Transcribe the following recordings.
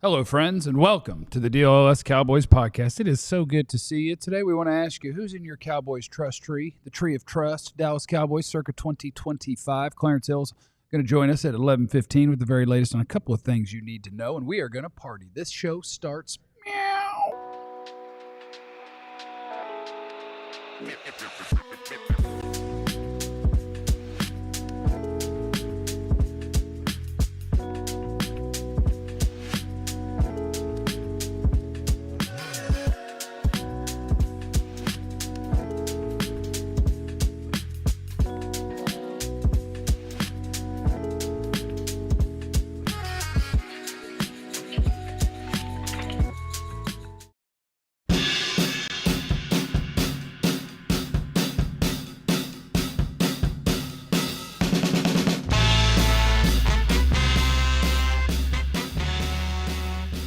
Hello, friends, and welcome to the DLLS Cowboys podcast. It is so good to see you. Today, we want to ask you, who's in your Cowboys Trust Tree, the Tree of Trust, Dallas Cowboys, circa 2025. Clarence Hill's going to join us at 11:15 with the very latest on a couple of things you need to know, and we are going to party. This show starts meow.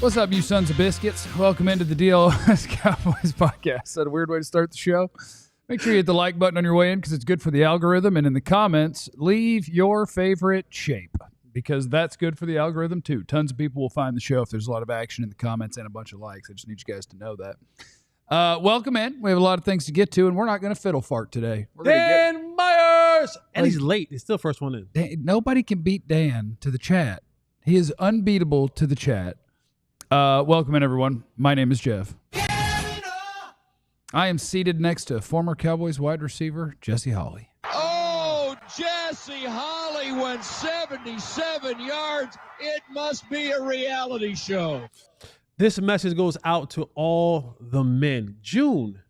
What's up, you sons of biscuits? Welcome into the DLLS Cowboys podcast. Is that a weird way to start the show? Make sure you hit the like button on your way in because it's good for the algorithm. And in the comments, leave your favorite shape because that's good for the algorithm too. Tons of people will find the show if there's a lot of action in the comments and a bunch of likes. I just need you guys to know that. Welcome in. We have a lot of things to get to, and we're not going to fiddle fart today. Dan Myers! And he's late. He's still first one in. Nobody can beat Dan to the chat. He is unbeatable to the chat. Welcome in, everyone. My name is Jeff. I am seated next to former Cowboys wide receiver Jesse Holley. Oh, Jesse Holley went 77 yards. It must be a reality show. This message goes out to all the men. June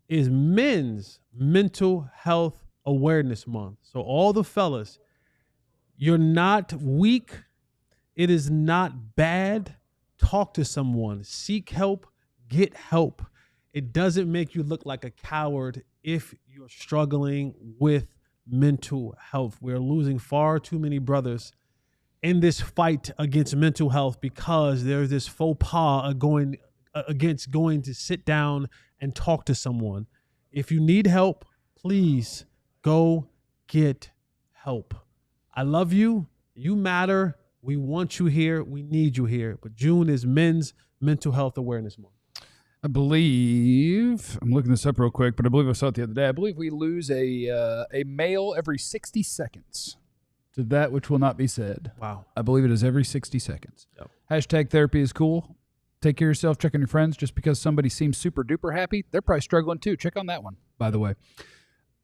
is Men's Mental Health Awareness Month. So all the fellas, you're not weak. It is not bad. Talk to someone, seek help, get help. It doesn't make you look like a coward if you're struggling with mental health. We're losing far too many brothers in this fight against mental health because there's this faux pas against going to sit down and talk to someone. If you need help, please go get help. I love you. You matter. We want you here. We need you here. But June is Men's Mental Health Awareness Month. I believe, I'm looking this up real quick, but I believe I saw it the other day. I believe we lose a male every 60 seconds to that which will not be said. Wow. I believe it is every 60 seconds. Yep. Hashtag therapy is cool. Take care of yourself. Check on your friends. Just because somebody seems super duper happy, they're probably struggling too. Check on that one, by the way.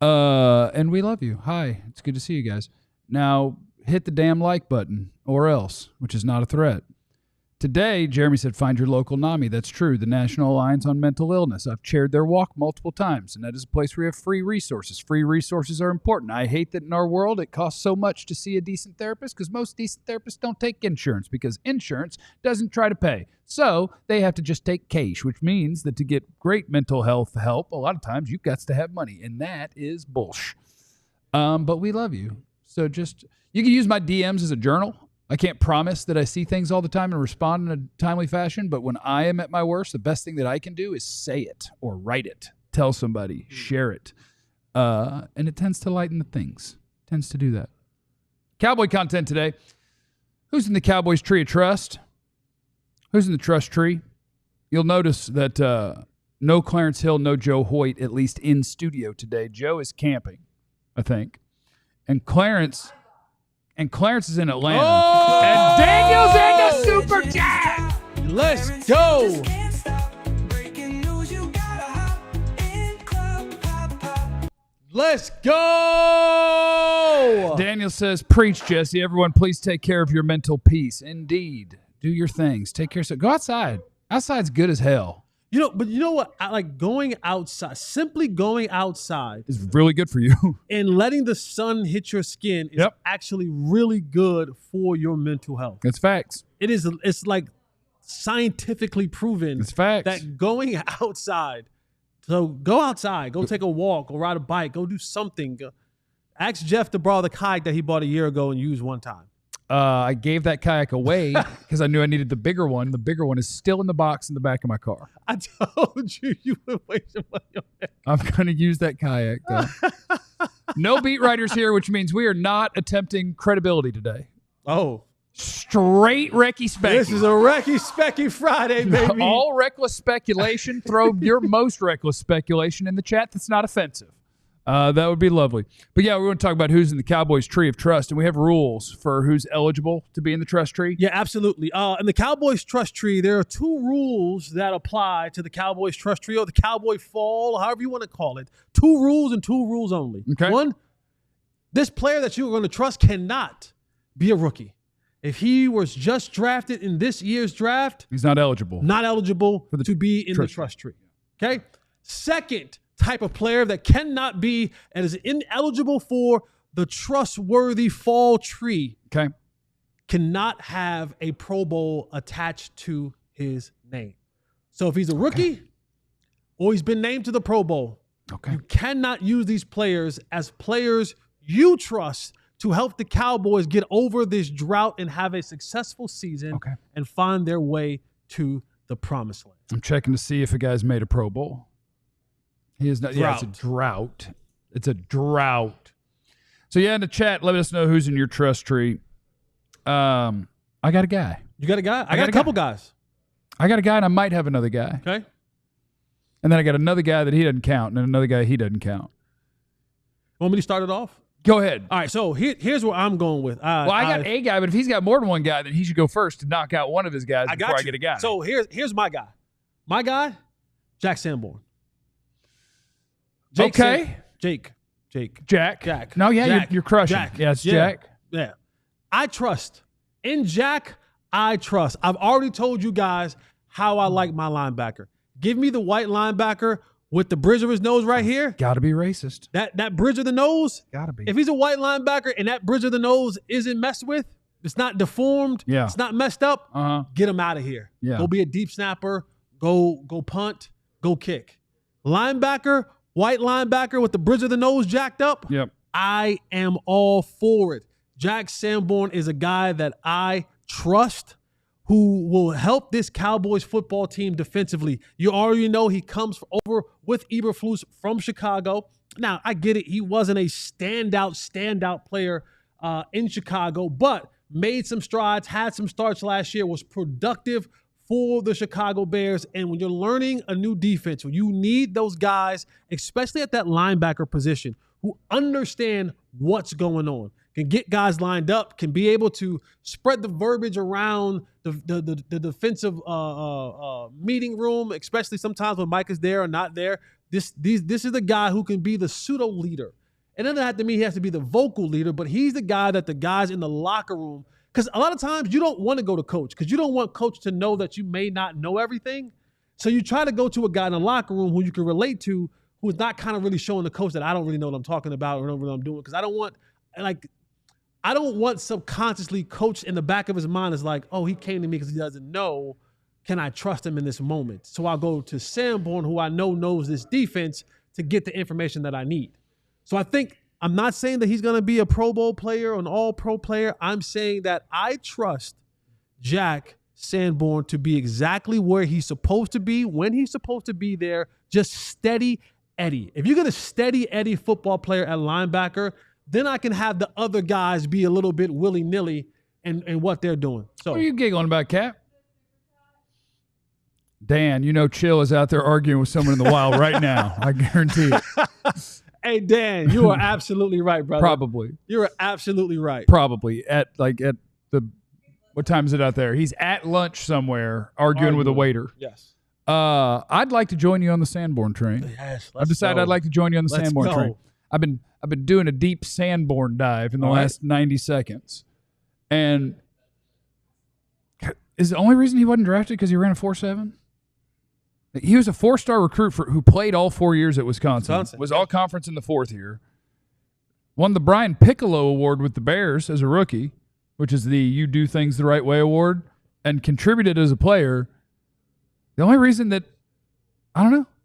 And we love you. Hi. It's good to see you guys. Now, hit the damn like button or else, which is not a threat. Today, Jeremy said, find your local NAMI. That's true. The National Alliance on Mental Illness. I've chaired their walk multiple times, and that is a place where you have free resources. Free resources are important. I hate that in our world it costs so much to see a decent therapist because most decent therapists don't take insurance because insurance doesn't try to pay. So they have to just take cash, which means that to get great mental health help, a lot of times you've got to have money, and that is bullshit. But we love you. So just... You can use my DMs as a journal. I can't promise that I see things all the time and respond in a timely fashion, but when I am at my worst, the best thing that I can do is say it or write it, tell somebody, share it. And it tends to lighten the things. It tends to do that. Cowboy content today. Who's in the Cowboys Tree of Trust? Who's in the Trust Tree? You'll notice that no Clarence Hill, no Joe Hoyt, at least in studio today. Joe is camping, I think. And Clarence is in Atlanta. Oh! And Daniel's in the Super Chat. Let's go. Let's go. Daniel says, preach, Jesse. Everyone, please take care of your mental peace. Indeed. Do your things. Take care of yourself. Go outside. Outside's good as hell. But you know what? I like going outside. Simply going outside It's really good for you. and letting the sun hit your skin is actually really good for your mental health. That's facts. It is. It's like scientifically proven. It's facts. That going outside. So go outside. Go take a walk. Go ride a bike. Go do something. Ask Jeff to borrow the kayak that he bought a year ago and used one time. I gave that kayak away because I knew I needed the bigger one. The bigger one is still in the box in the back of my car. I told you would waste your money on that. I'm going to use that kayak, though. No beat writers here, which means we are not attempting credibility today. Oh, Straight Recky Specky. This is a Recky Specky Friday, baby. All reckless speculation. Throw your most reckless speculation in the chat that's not offensive. That would be lovely. But yeah, we're going to talk about who's in the Cowboys tree of trust, and we have rules for who's eligible to be in the trust tree. Yeah, absolutely. In the Cowboys trust tree, there are 2 rules that apply to the Cowboys trust tree or the Cowboy fall, however you want to call it. 2 rules and 2 rules only. Okay. 1, this player that you're going to trust cannot be a rookie. If he was just drafted in this year's draft, he's not eligible. Not eligible to be in the trust tree. Okay. Second type of player that cannot be and is ineligible for the trustworthy fall tree. Okay. Cannot have a Pro Bowl attached to his name. So if he's a rookie or he's been named to the Pro Bowl, you cannot use these players as players you trust to help the Cowboys get over this drought and have a successful season and find their way to the promised land. I'm checking to see if a guy's made a Pro Bowl. He is not. Yeah, it's a drought. It's a drought. So yeah, in the chat, let us know who's in your trust tree. I got a guy. You got a guy? I got a couple guys. I got a guy, and I might have another guy. Okay. And then I got another guy that he doesn't count, and another guy he doesn't count. Want me to start it off? Go ahead. All right, so here's where I'm going with. I got a guy, but if he's got more than one guy, then he should go first to knock out one of his guys before I get a guy. So here's my guy. My guy, Jack Sandborn. Jack. No, yeah, Jack. You're crushing. Jack. Yeah, it's Jack. Yeah. I trust. In Jack, I trust. I've already told you guys how I like my linebacker. Give me the white linebacker with the bridge of his nose right here. Got to be racist. That bridge of the nose. Got to be. If he's a white linebacker and that bridge of the nose isn't messed with, it's not deformed. Yeah. It's not messed up. Get him out of here. Yeah. Go be a deep snapper. Go punt. Go kick. Linebacker, white linebacker with the bridge of the nose jacked up. Yep. I am all for it. Jack Sandborn is a guy that I trust, who will help this Cowboys football team defensively. You already know he comes over with Eberflus from Chicago. Now, I get it. He wasn't a standout player in Chicago, but made some strides, had some starts last year, was productive for the Chicago Bears. And when you're learning a new defense, when you need those guys, especially at that linebacker position, who understand what's going on, can get guys lined up, can be able to spread the verbiage around the defensive meeting room, especially sometimes when Mike is there or not there. This is the guy who can be the pseudo leader. And it doesn't have to mean he has to be the vocal leader, but he's the guy that the guys in the locker room, because a lot of times you don't want to go to coach because you don't want coach to know that you may not know everything. So you try to go to a guy in the locker room who you can relate to, who is not kind of really showing the coach that I don't really know what I'm talking about or know what I'm doing, because I don't want subconsciously coach in the back of his mind is like, oh, he came to me because he doesn't know. Can I trust him in this moment? So I'll go to Sandborn, who I know knows this defense, to get the information that I need. So I think, I'm not saying that he's going to be a Pro Bowl player or an all-pro player. I'm saying that I trust Jack Sandborn to be exactly where he's supposed to be, when he's supposed to be there, just steady Eddie. If you're going to steady Eddie football player at linebacker, then I can have the other guys be a little bit willy-nilly in what they're doing. So, what are you giggling about, Cap? Dan, Chill is out there arguing with someone in the wild right now. I guarantee it. Hey, Dan, you are absolutely right, brother. Probably. You're absolutely right. Probably. What time is it out there? He's at lunch somewhere arguing with a waiter. Yes. I'd like to join you on the Sandborn train. Yes. I've decided I'd like to join you on the Sandborn train. I've been doing a deep Sandborn dive in the last 90 seconds. And is the only reason he wasn't drafted because he ran a 4.7? He was a 4-star recruit who played all 4 years at Wisconsin. Was all conference in the 4th year. Won the Brian Piccolo Award with the Bears as a rookie, which is the You Do Things the Right Way award, and contributed as a player. The only reason that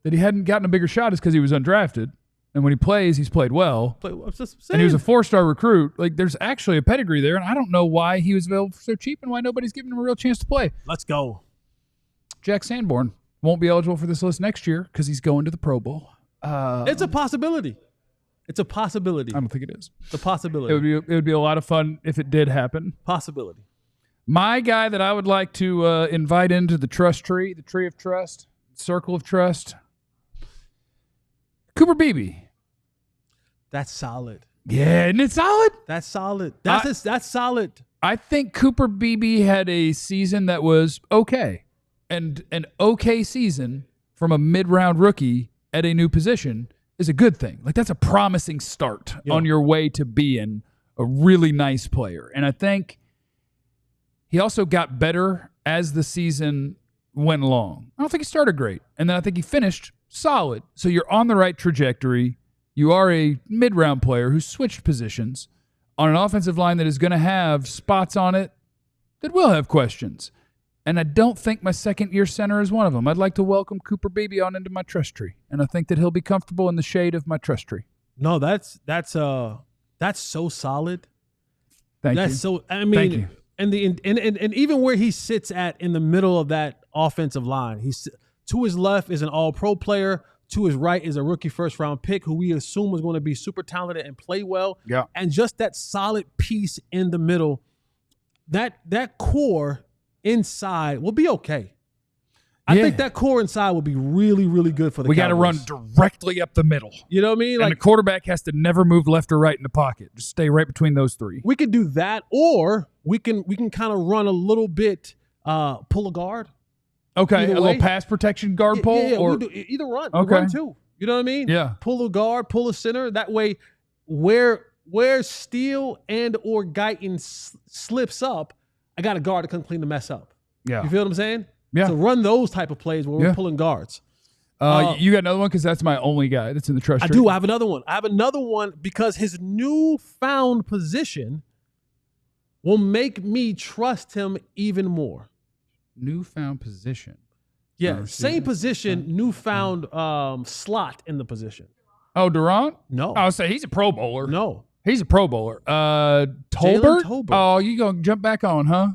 he hadn't gotten a bigger shot is because he was undrafted. And when he plays, he's played well. And he was a 4-star recruit. There's actually a pedigree there, and I don't know why he was available for so cheap and why nobody's giving him a real chance to play. Let's go. Jack Sandborn won't be eligible for this list next year because he's going to the Pro Bowl. It's a possibility. It's a possibility. I don't think it is. It's a possibility. It would be a lot of fun if it did happen. Possibility. My guy that I would like to invite into the trust tree, the tree of trust, circle of trust, Cooper Beebe. That's solid. Yeah, isn't it solid? That's solid. That's solid. I think Cooper Beebe had a season that was okay. And an okay season from a mid-round rookie at a new position is a good thing. Like, that's a promising start on your way to being a really nice player. And I think he also got better as the season went along. I don't think he started great. And then I think he finished solid. So you're on the right trajectory. You are a mid-round player who switched positions on an offensive line that is going to have spots on it that will have questions. And I don't think my second-year center is one of them. I'd like to welcome Cooper Beebe on into my trust tree, and I think that he'll be comfortable in the shade of my trust tree. No, that's so solid. Thank you. That's so. I mean, and even where he sits at in the middle of that offensive line, he's to his left is an All-Pro player. To his right is a rookie first-round pick who we assume is going to be super talented and play well. Yeah. And just that solid piece in the middle, that core inside will be okay. I think that core inside will be really, really good for the Cowboys. We got to run directly up the middle. You know what I mean? And the quarterback has to never move left or right in the pocket. Just stay right between those three. We could do that, or we can kind of run a little bit, pull a guard. Okay, a little pass protection guard pull? Yeah, or we'll do either run. Okay. We'll run too. You know what I mean? Yeah. Pull a guard, pull a center. That way, where Steel and or Guyton slips up, I got a guard to come clean the mess up. Yeah. You feel what I'm saying? Yeah. So run those type of plays where we're pulling guards. You got another one? Because that's my only guy that's in the trust tree. I do. I have another one. I have another one because his newfound position will make me trust him even more. Newfound position. Yeah, same position, newfound slot in the position. Oh, Durant? No. I would say he's a Pro Bowler. No. He's a Pro Bowler. Tolbert? Tolbert. Oh, you going to jump back on, huh?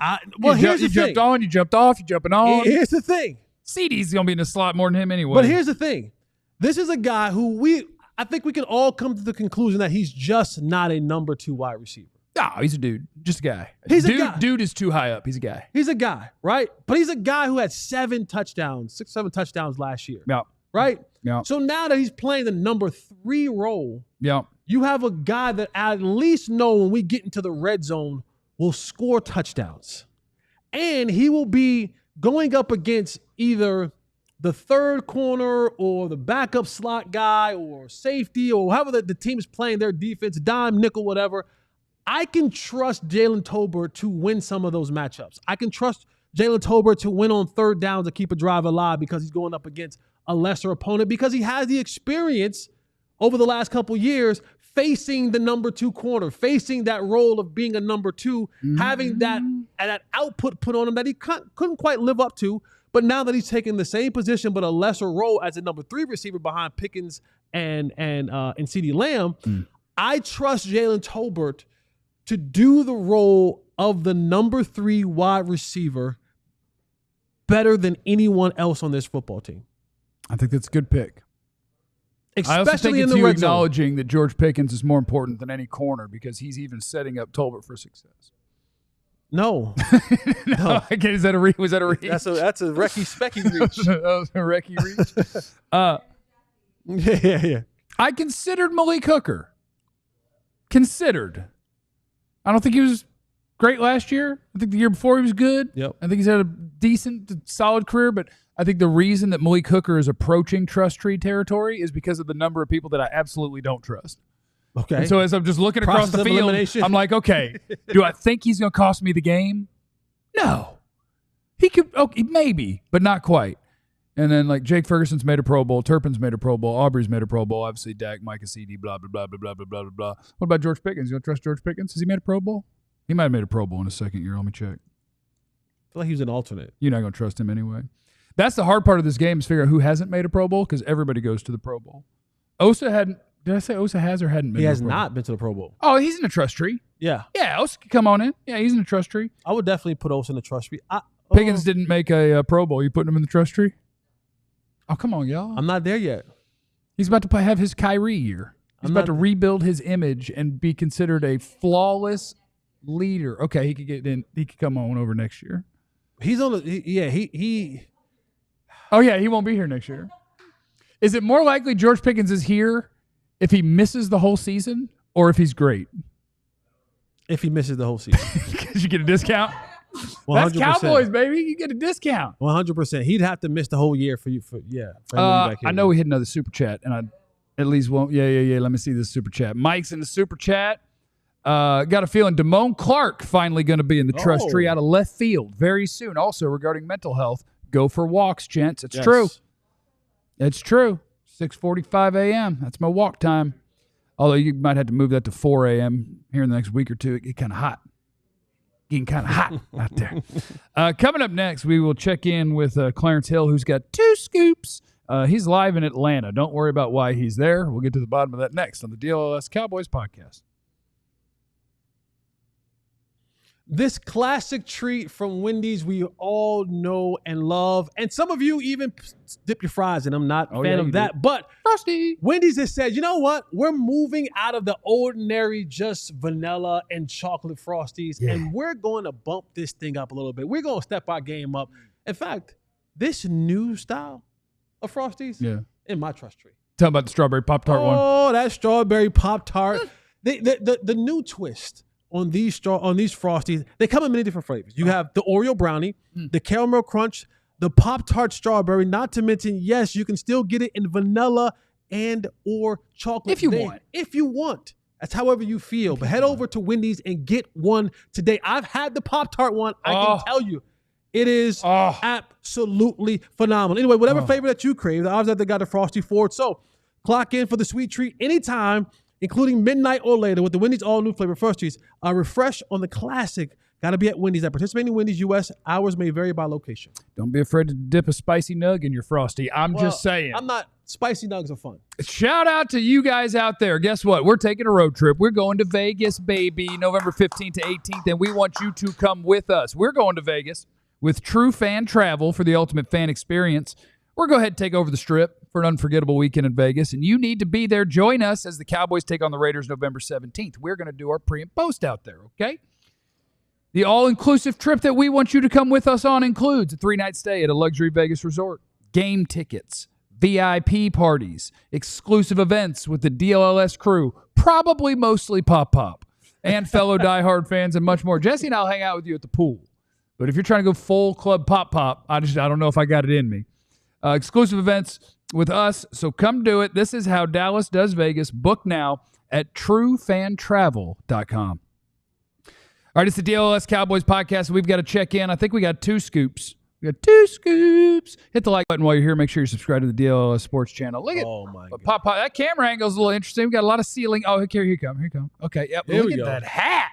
Here's the thing. You jumped on, you jumped off, you jumping on. Here's the thing. CD's going to be in the slot more than him anyway. But here's the thing. This is a guy who I think we can all come to the conclusion that he's just not a number 2 wide receiver. No, he's a dude. Just a guy. He's a guy. Dude is too high up. He's a guy. He's a guy, right? But he's a guy who had 7 touchdowns last year. Yeah. Right? Yeah. So now that he's playing the number 3 role, yeah, you have a guy that at least know when we get into the red zone will score touchdowns. And he will be going up against either the third corner or the backup slot guy or safety or however the team is playing their defense, dime, nickel, whatever. I can trust Jalen Tolbert to win some of those matchups. I can trust Jalen Tolbert to win on third downs to keep a drive alive because he's going up against a lesser opponent because he has the experience over the last couple years facing the number 2 corner, facing that role of being a number 2, having that output put on him that he couldn't quite live up to. But now that he's taking the same position but a lesser role as a number 3 receiver behind Pickkins and CeeDee Lamb, I trust Jalen Tolbert to do the role of the number 3 wide receiver better than anyone else on this football team. I think that's a good pick. Especially I also think in it's the you red zone. acknowledging that George Pickens is more important than any corner because he's even setting up Tolbert for success. No. No. Okay, was that a reach? That's a Recky Specky reach. That was a Recky reach. Yeah. I considered Malik Hooker. I don't think he was great last year. I think the year before he was good. Yep. I think he's had a decent, solid career, but I think the reason that Malik Hooker is approaching trust tree territory is because of the number of people that I absolutely don't trust. Okay. And so as I'm just looking across the field, I'm like, okay, do I think he's going to cost me the game? No. He could, okay, maybe, but not quite. And then like Jake Ferguson's made a Pro Bowl, Turpin's made a Pro Bowl, Aubrey's made a Pro Bowl, obviously Dak, Micah, CD, blah, blah, blah, blah, blah, blah, blah, blah. What about George Pickens? You going to trust George Pickens? Has he made a Pro Bowl? He might have made a Pro Bowl in his second year. Let me check. I feel like he was an alternate. You're not going to trust him anyway. That's the hard part of this game is figure out who hasn't made a Pro Bowl because everybody goes to the Pro Bowl. Osa hadn't. Did I say Osa has or hadn't been? He has not been to the Pro Bowl. Oh, he's in the trust tree. Yeah. Yeah, Osa can come on in. Yeah, he's in the trust tree. I would definitely put Osa in the trust tree. Pickens didn't make a Pro Bowl. You putting him in the trust tree? Oh, come on, y'all. I'm not there yet. He's about to have his Kyrie year. He's about to rebuild his image and be considered a flawless leader. Okay, he could get in. He could come on over next year. He's on the he. Oh yeah, he won't be here next year. Is it more likely George Pickens is here if he misses the whole season or if he's great? If he misses the whole season, because you get a discount. 100%. That's Cowboys, baby. You get a discount. 100%. He'd have to miss the whole year for you. I know we hit another super chat, and I at least won't. Yeah. Let me see this super chat. Mike's in the super chat. Got a feeling Damone Clark finally going to be in the trust tree out of left field very soon. Also regarding mental health, go for walks, gents. It's true. It's true. 6:45 a.m. That's my walk time. Although you might have to move that to 4 a.m. here in the next week or two. It get kind of hot. Getting kind of hot out there. Coming up next, we will check in with Clarence Hill, who's got 2 scoops. He's live in Atlanta. Don't worry about why he's there. We'll get to the bottom of that next on the DLLS Cowboys podcast. This classic treat from Wendys we all know and love. And some of you even dip your fries in. I'm not a fan of that. But Frosty. Wendys has said, you know what? We're moving out of the ordinary just vanilla and chocolate Frosties. Yeah. And we're going to bump this thing up a little bit. We're going to step our game up. In fact, this new style of Frosties in my trust tree. Tell me about the strawberry Pop-Tart one. Oh, that strawberry Pop-Tart. The new twist on these Frosties, they come in many different flavors. You have the Oreo brownie, the caramel crunch, the Pop-Tart strawberry, not to mention, yes, you can still get it in vanilla and or chocolate. If you want. That's however you feel. But head over to Wendys and get one today. I've had the Pop-Tart one. I can tell you, it is absolutely phenomenal. Anyway, whatever flavor that you crave, the odds that they got the Frosty for it. So clock in for the sweet treat anytime, including midnight or later, with the Wendys all-new flavor Frosties. Refresh on the classic. Got to be at Wendys. At participating Wendys U.S., hours may vary by location. Don't be afraid to dip a spicy nug in your Frosty. I'm just saying. I'm not. Spicy nugs are fun. Shout out to you guys out there. Guess what? We're taking a road trip. We're going to Vegas, baby, November 15th to 18th, and we want you to come with us. We're going to Vegas with True Fan Travel for the ultimate fan experience. We're going to go ahead and take over the Strip for an unforgettable weekend in Vegas, and you need to be there. Join us as the Cowboys take on the Raiders November 17th. We're going to do our pre and post out there, okay? The all-inclusive trip that we want you to come with us on includes a 3-night stay at a luxury Vegas resort, game tickets, VIP parties, exclusive events with the DLLS crew, probably mostly Pop, and fellow diehard fans and much more. Jesse and I'll hang out with you at the pool. But if you're trying to go full club Pop, I don't know if I got it in me. Exclusive events with us, so come do it. This is how Dallas does Vegas. Book now at truefantravel.com. All right, it's the DLLS Cowboys podcast. We've got to check in. I think we got 2 scoops. Hit the like button while you're here. Make sure you subscribe to the DLLS Sports channel. Look at Pop. That camera angle is a little interesting. We got a lot of ceiling. Oh, here you come. Okay, yep. Look at that hat.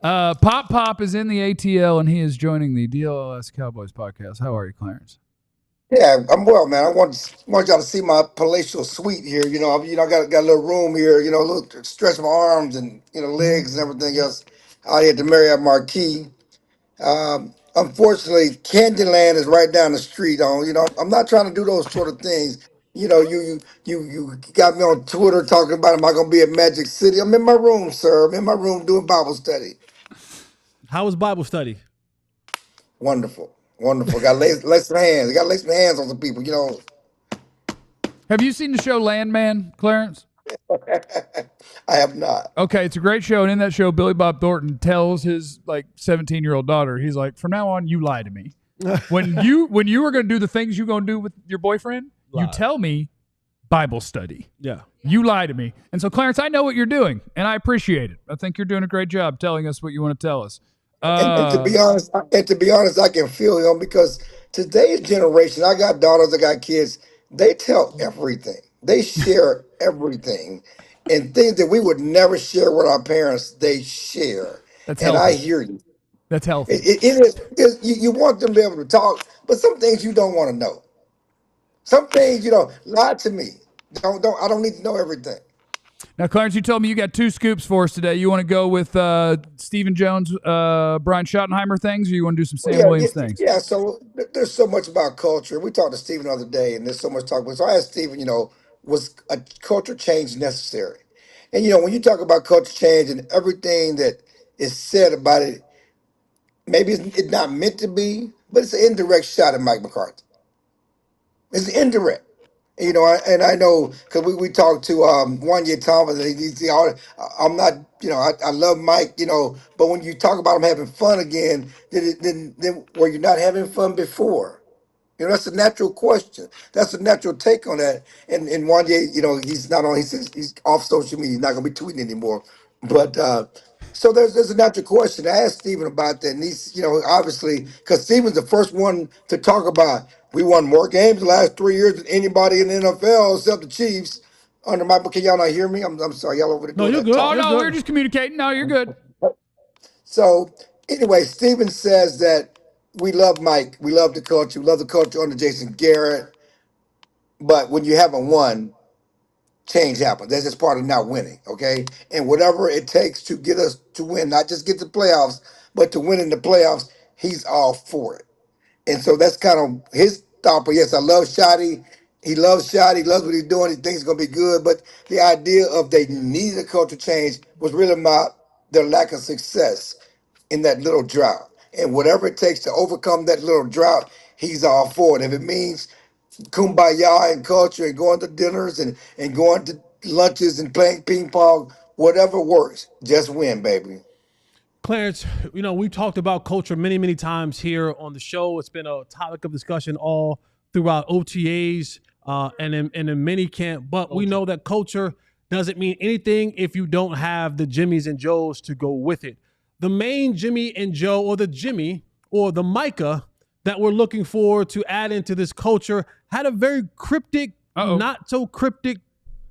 Pop is in the ATL, and he is joining the DLLS Cowboys podcast. How are you, Clarence? Yeah, I'm well, man. I want y'all to see my palatial suite here. I got a little room here. A little stretch my arms and legs and everything else out here at the Marriott Marquis. Unfortunately, Candyland is right down the street. I'm not trying to do those sort of things. You got me on Twitter talking about, am I going to be at Magic City? I'm in my room, sir. I'm in my room doing Bible study. How was Bible study? Wonderful. Got lace my hands. Got to lace my hands on some people. Have you seen the show Landman, Clarence? I have not. Okay, it's a great show, and in that show, Billy Bob Thornton tells his 17-year-old daughter, he's like, "From now on, you lie to me. When you were going to do the things you're going to do with your boyfriend, you tell me Bible study. Yeah, you lie to me." And so, Clarence, I know what you're doing, and I appreciate it. I think you're doing a great job telling us what you want to tell us. And to be honest, I can feel him because today's generation, I got daughters, I got kids. They tell everything. They share everything, and things that we would never share with our parents, they share. That's and healthy. I hear you. That's healthy. It is. You want them to be able to talk, but some things you don't want to know. Some things, lie to me. I don't need to know everything. Now, Clarence, you told me you got 2 scoops for us today. You want to go with Stephen Jones, Brian Schottenheimer things, or you want to do some Sam Williams things? Yeah, so there's so much about culture. We talked to Stephen the other day, and there's so much talk about. So I asked Stephen, was a culture change necessary? And, when you talk about culture change and everything that is said about it, maybe it's not meant to be, but it's an indirect shot at Mike McCarthy. It's indirect. And I know because we talked to one year Thomas, and I'm not, I love Mike, but when you talk about him having fun again, then were you not having fun before? That's a natural question. That's a natural take on that. And one day, he's not on. He says he's off social media. He's not going to be tweeting anymore. But so there's a natural question. I asked Stephen about that, and he's obviously because Stephen's the first one to talk about we won more games the last 3 years than anybody in the NFL except the Chiefs. Under my, can y'all not hear me? I'm sorry, y'all over there No, doing you're that good. Oh talk. You're no, good. we're just communicating. No, you're good. So anyway, Steven says that we love Mike, we love we love the culture under Jason Garrett, but when you haven't won, change happens. That's just part of not winning, okay? And whatever it takes to get us to win, not just get the playoffs, but to win in the playoffs, he's all for it. And so that's kind of his thought. But yes, I love Shotty. He loves Shotty. He loves what he's doing. He thinks it's going to be good. But the idea of they needed a culture change was really about their lack of success in that little drought. And whatever it takes to overcome that little drought, he's all for it. If it means kumbaya and culture and going to dinners and going to lunches and playing ping pong, whatever works, just win, baby. Clarence, we talked about culture many, many times here on the show. It's been a topic of discussion all throughout OTAs and in mini camp. But we know that culture doesn't mean anything if you don't have the Jimmies and Joes to go with it. The main Jimmy and Joe, or the Jimmy or the Micah that we're looking for to add into this culture, had a very cryptic, not so cryptic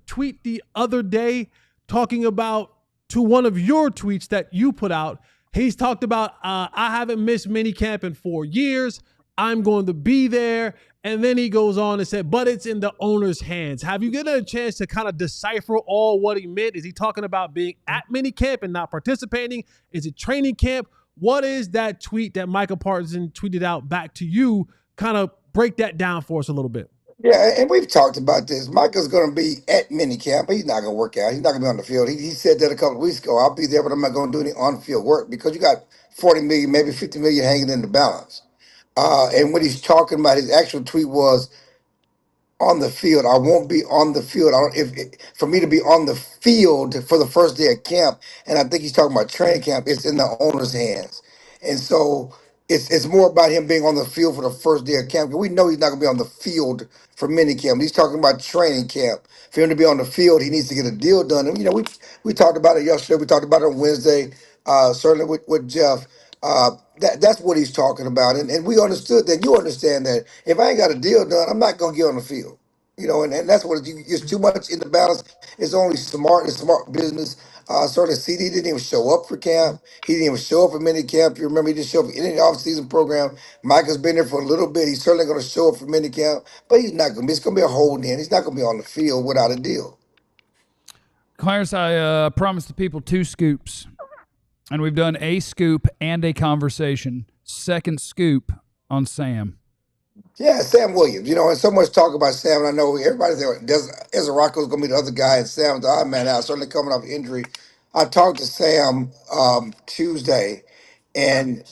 tweet the other day talking about, to one of your tweets that you put out, he's talked about, I haven't missed minicamp in 4 years. I'm going to be there. And then he goes on and said, but it's in the owner's hands. Have you gotten a chance to kind of decipher all what he meant? Is he talking about being at minicamp and not participating? Is it training camp? What is that tweet that Michael Parson tweeted out back to you? Kind of break that down for us a little bit. Yeah, and we've talked about this. Michael's going to be at minicamp, but he's not going to work out. He's not going to be on the field. He said that a couple of weeks ago. I'll be there, but I'm not going to do any on-field work because you got 40 million, maybe 50 million hanging in the balance. And what he's talking about, his actual tweet was, on the field. I won't be on the field. I don't, for me to be on the field for the first day of camp, and I think he's talking about training camp. It's in the owner's hands, and so it's more about him being on the field for the first day of camp. We know he's not going to be on the field for mini camp. He's talking about training camp. For him to be on the field, he needs to get a deal done. And we talked about it yesterday. We talked about it on Wednesday. Certainly with Jeff. That's what he's talking about, and we understood that. You understand that if I ain't got a deal done, I'm not gonna get on the field. And that's what it's too much in the balance. It's only smart and smart business. Certainly, CD didn't even show up for camp. He didn't even show up for mini camp. You remember he didn't show up for any off-season program. Micah's been there for a little bit. He's certainly going to show up for mini camp, but he's not going to be. It's going to be a hold in. He's not going to be on the field without a deal. Clarence, I promised the people 2 scoops, and we've done a scoop and a conversation. Second scoop on Sam. Yeah, Sam Williams. And so much talk about Sam. And I know everybody's there. Ezra Rocco's going to be the other guy, and Sam's the odd man out, certainly coming off injury. I talked to Sam Tuesday, and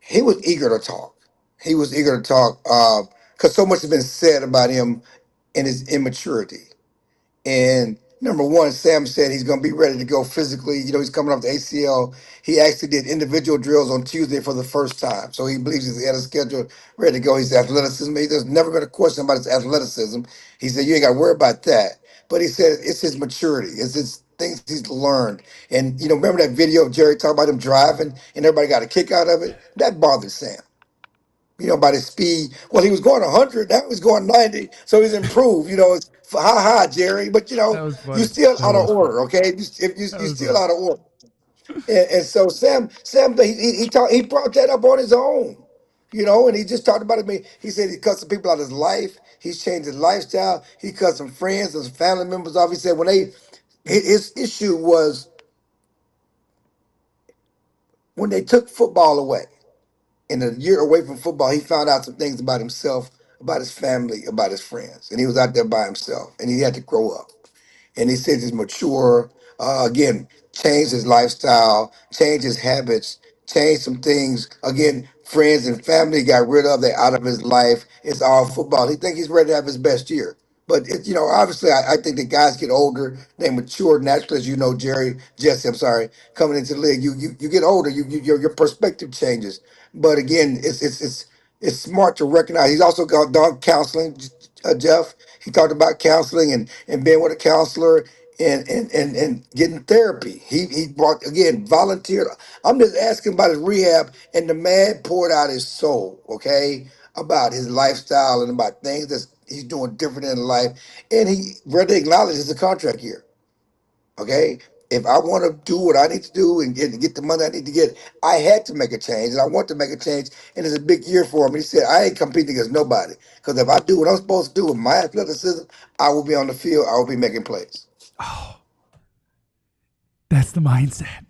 he was eager to talk. He was eager to talk because so much has been said about him and his immaturity. And number one, Sam said he's going to be ready to go physically. He's coming off the ACL. He actually did individual drills on Tuesday for the first time. So he believes he's ahead of schedule, ready to go. His athleticism, there's never been a question about his athleticism. He said, you ain't got to worry about that. But he said it's his maturity. It's his things he's learned. And, remember that video of Jerry talking about him driving and everybody got a kick out of it? That bothered Sam. By the speed. Well, he was going 100. Now he's going 90. So he's improved. It's ha, Jerry. But, That was you're funny. still That out of was funny. order, okay? You're was still funny. out of order. And so Sam, he brought that up on his own, and he just talked about it. He said he cut some people out of his life. He's changed his lifestyle. He cut some friends and some family members off. He said his issue was when they took football away. In a year away from football, he found out some things about himself, about his family, about his friends. And he was out there by himself, and he had to grow up. And he says he's mature, Again, changed his lifestyle, changed his habits, changed some things. Again, friends and family got rid of. They're out of his life. It's all football. He think he's ready to have his best year. But obviously, I think the guys get older, they mature naturally, as you know, Jesse. I'm sorry, coming into the league, you get older, your perspective changes. But again, it's smart to recognize. He's also done counseling, Jeff. He talked about counseling and being with a counselor and getting therapy. He brought again volunteered. I'm just asking about his rehab, and the man poured out his soul. Okay, about his lifestyle and about things that he's doing different in life, and he ready to acknowledge it's a contract year. Okay. If I want to do what I need to do and get the money I need to get, I had to make a change, and I want to make a change. And it's a big year for him. He said, "I ain't competing against nobody because if I do what I'm supposed to do with my athleticism, I will be on the field. I will be making plays." Oh, that's the mindset.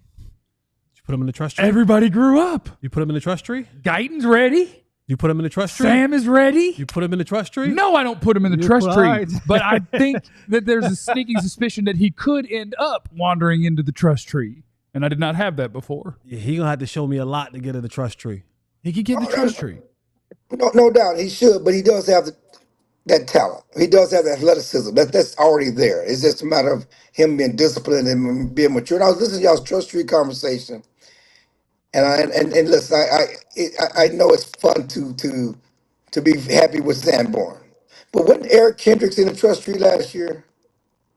You put him in the trust tree? Everybody grew up. You put him in the trust tree? Guyton's ready. You put him in the trust tree? Sam is ready. You put him in the trust tree? No, I don't put him in the You trust put- tree. all right. But I think that there's a sneaking suspicion that he could end up wandering into the trust tree. And I did not have that before. Yeah, he gonna have to show me a lot to get in the trust tree. He could get in the trust tree. No doubt he should, but he does have that talent. He does have the athleticism. That's already there. It's just a matter of him being disciplined and being mature. And I was listening to y'all's trust tree conversation, and listen, I know it's fun to be happy with Sandborn, but wasn't Eric Kendricks in the trust tree last year?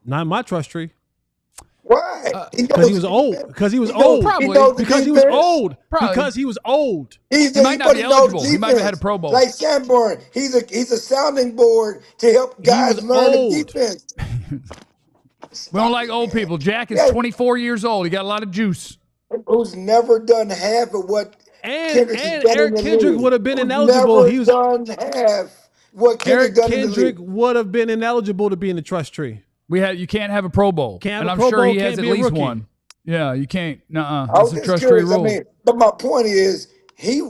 Not in my trust tree. Why? Because he was old. Because he was He knows- old. probably. he knows the Because he was defense. old. Probably. Because he was old. He might not be eligible. He might have had a Pro Bowl. Like Sandborn, he's a sounding board to help guys was learn old. the defense. We don't like old people. Jack is Yeah. 24 years old. He got a lot of juice. Who's never done half of what And Kendricks has and done Eric in the Kendrick league. would have been Who's ineligible. Never He was done half what Kendrick Eric done in the Kendrick league. would have been ineligible to be in the trust tree. You can't have a Pro Bowl. Can't have and a I'm Pro sure Bowl, he has can't at be a least rookie. one. Yeah, you can't. I That's was a just trust tree curious. rule. But my point is, he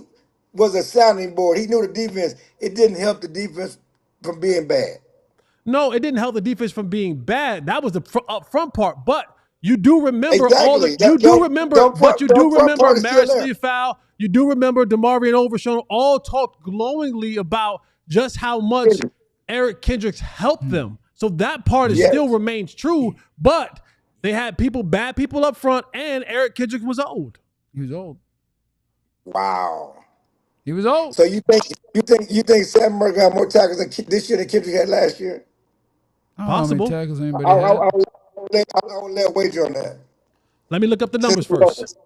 was a sounding board. He knew the defense. It didn't help the defense from being bad. No, it didn't help the defense from being bad. That was the up front part. But you do remember all the Exactly. you do remember, Don't but you do front remember part is still Maris there. Lee foul. You do remember DeMarvion Overshown all talked glowingly about just how much Eric Kendricks helped them. So that part is Yes. still remains true. But they had bad people up front, and Eric Kendricks was old. He was old. Wow. He was old. So you think Sam Murray got more tackles this year than Kendrick had last year? I don't know how many Possible. tackles anybody I had. would lay a wager on that. Let me look up the numbers first.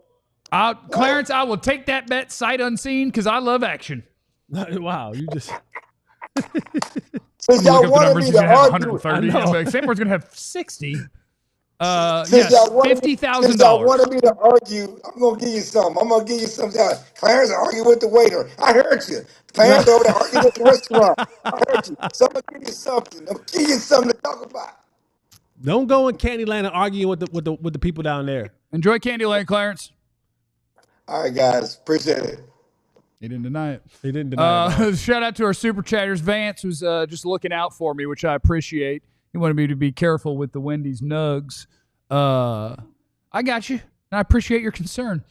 Clarence, I will take that bet sight unseen because I love action. Wow, you just Since Look y'all up the wanted numbers. me He's to going to have argue, 130. I know. I'm like, Sandborn's going to have 60. since Yes, y'all wanted $50,000. me to argue, I'm gonna give you some. I'm gonna give you some. Clarence argue with the waiter. I heard you. Clarence over there arguing at the restaurant. I heard you. So I'm gonna give you something. I'm gonna give you something to talk about. don't go in Candyland and argue with the people down there. Enjoy Candyland, Clarence. All right, guys. Appreciate it. He didn't deny it. They didn't deny it. Shout out to our super chatters. Vance was just looking out for me, which I appreciate. He wanted me to be careful with the Wendys nugs. I got you, and I appreciate your concern.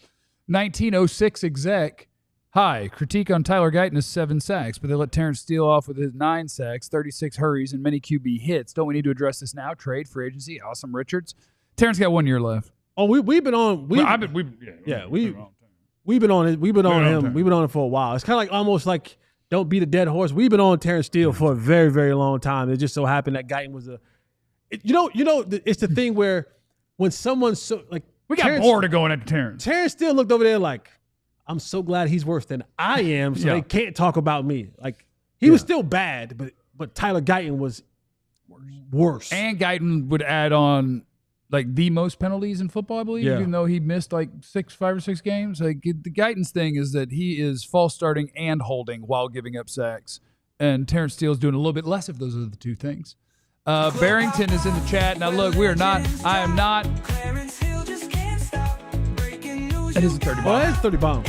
1906 exec. Hi, critique on Tyler Guyton is 7 sacks, but they let Terrence Steel off with his 9 sacks, 36 hurries, and many QB hits. Don't we need to address this now? Trade, free agency, awesome Richards. Terrence got 1 year left. Oh, we've been on. We've been on it. We've been on him. We've been on it for a while. It's kind of like almost like don't beat a dead horse. We've been on Terrence Steel for a very, very long time. It just so happened that Guyton was it's the thing where when someone's so like We got bored of going at Terrence. Terrence Steel looked over there like, I'm so glad he's worse than I am, so Yeah. they can't talk about me. Like he was still bad, but Tyler Guyton was worse. And Guyton would add on like the most penalties in football, I believe, Yeah. even though he missed like 5 or 6 games. Like the Guyton's thing is that he is false starting and holding while giving up sacks. And Terrence Steele's doing a little bit less of those other two things. Barrington is in the chat. Now look, I am not. That is a 30 bomb. Well, that's 30 bomb.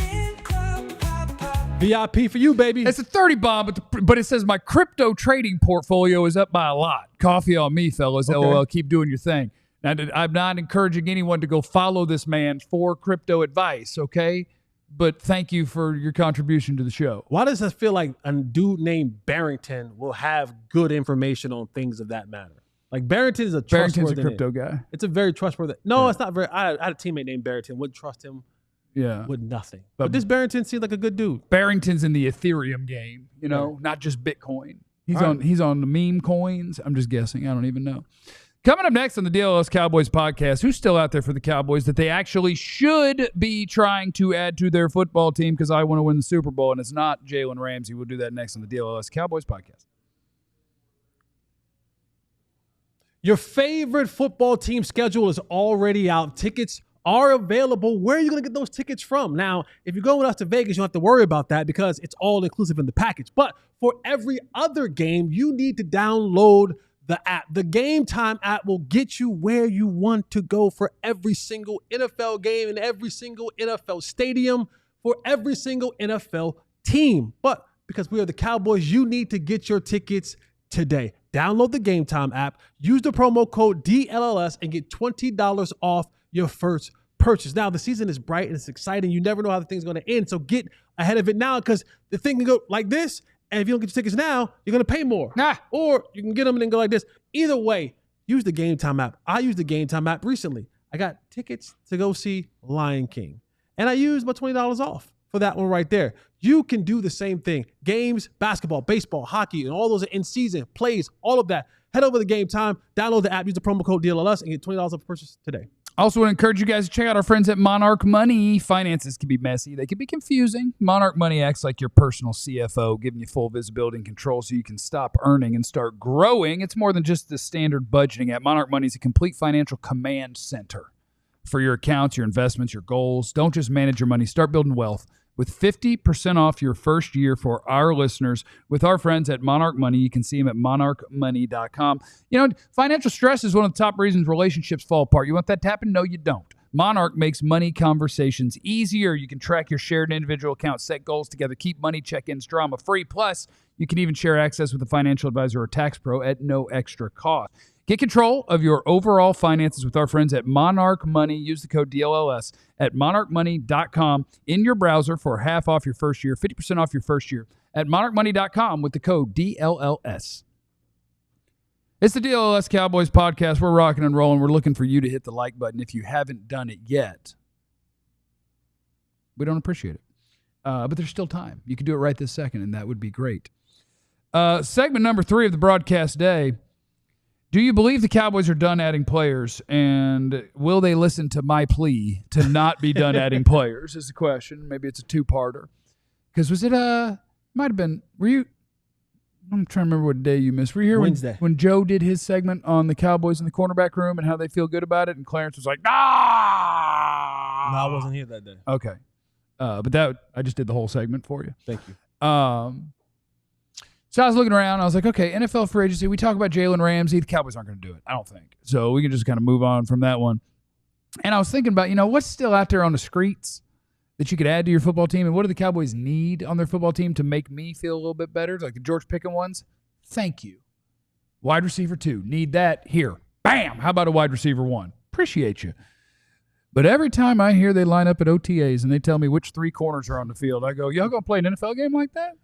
VIP for you, baby. It's a 30 bomb, but it says my crypto trading portfolio is up by a lot. Coffee on me, fellas. Okay. LOL. Keep doing your thing. And I'm not encouraging anyone to go follow this man for crypto advice, okay? But thank you for your contribution to the show. Why does it feel like a dude named Barrington will have good information on things of that matter? Like Barrington is a trustworthy Barrington's a crypto guy. It's a very trustworthy. No, it's not very. I had a teammate named Barrington. Wouldn't trust him. Yeah. With nothing. But this Barrington seems like a good dude. Barrington's in the Ethereum game, not just Bitcoin. He's on the meme coins. I'm just guessing. I don't even know. Coming up next on the DLLS Cowboys podcast, who's still out there for the Cowboys that they actually should be trying to add to their football team because I want to win the Super Bowl, and it's not Jalen Ramsey. We'll do that next on the DLLS Cowboys podcast. Your favorite football team schedule is already out. Tickets are available. Where are you going to get those tickets from? Now, if you're going with us to Vegas, you don't have to worry about that because it's all inclusive in the package. But for every other game, you need to download the app. The Game Time app will get you where you want to go for every single NFL game in every single NFL stadium for every single NFL team. But because we are the Cowboys, you need to get your tickets today. Download the Game Time app, use the promo code DLLS, and get $20 off your first purchase. Now, the season is bright and it's exciting. You never know how the thing's going to end. So get ahead of it now because the thing can go like this. And if you don't get your tickets now, you're going to pay more. Or you can get them and then go like this. Either way, use the Game Time app. I used the Game Time app recently. I got tickets to go see Lion King. And I used my $20 off for that one right there. You can do the same thing. Games, basketball, baseball, hockey, and all those are in season, plays, all of that. Head over to Game Time, download the app, use the promo code DLLS, and get $20 off purchase today. Also want to encourage you guys to check out our friends at Monarch Money. Finances can be messy. They can be confusing. Monarch Money acts like your personal CFO, giving you full visibility and control so you can stop earning and start growing. It's more than just the standard budgeting app. Monarch Money is a complete financial command center for your accounts, your investments, your goals. Don't just manage your money. Start building wealth with 50% off your first year for our listeners with our friends at Monarch Money. You can see them at monarchmoney.com. Financial stress is one of the top reasons relationships fall apart. You want that to happen? No, you don't. Monarch makes money conversations easier. You can track your shared individual accounts, set goals together, keep money check-ins drama-free. Plus, you can even share access with a financial advisor or tax pro at no extra cost. Get control of your overall finances with our friends at Monarch Money. Use the code DLLS at monarchmoney.com in your browser for half off your first year, 50% off your first year at monarchmoney.com with the code DLLS. It's the DLLS Cowboys podcast. We're rocking and rolling. We're looking for you to hit the like button if you haven't done it yet. We don't appreciate it. But there's still time. You can do it right this second, and that would be great. Segment number 3 of the broadcast day. Do you believe the Cowboys are done adding players, and will they listen to my plea to not be done adding players is the question. Maybe it's a two-parter. Because was it might have been, were you, I'm trying to remember what day you missed. Were you here Wednesday when Joe did his segment on the Cowboys in the cornerback room and how they feel good about it, and Clarence was like, nah! No, I wasn't here that day. Okay. But that, I just did the whole segment for you. Thank you. So I was looking around. I was like, okay, NFL free agency. We talk about Jalen Ramsey. The Cowboys aren't going to do it, I don't think. So we can just kind of move on from that one. And I was thinking about, what's still out there on the streets that you could add to your football team? And what do the Cowboys need on their football team to make me feel a little bit better? Like the George Pickin ones. Thank you. Wide receiver 2. Need that. Here. Bam. How about a wide receiver 1? Appreciate you. But every time I hear they line up at OTAs and they tell me which 3 corners are on the field, I go, y'all going to play an NFL game like that?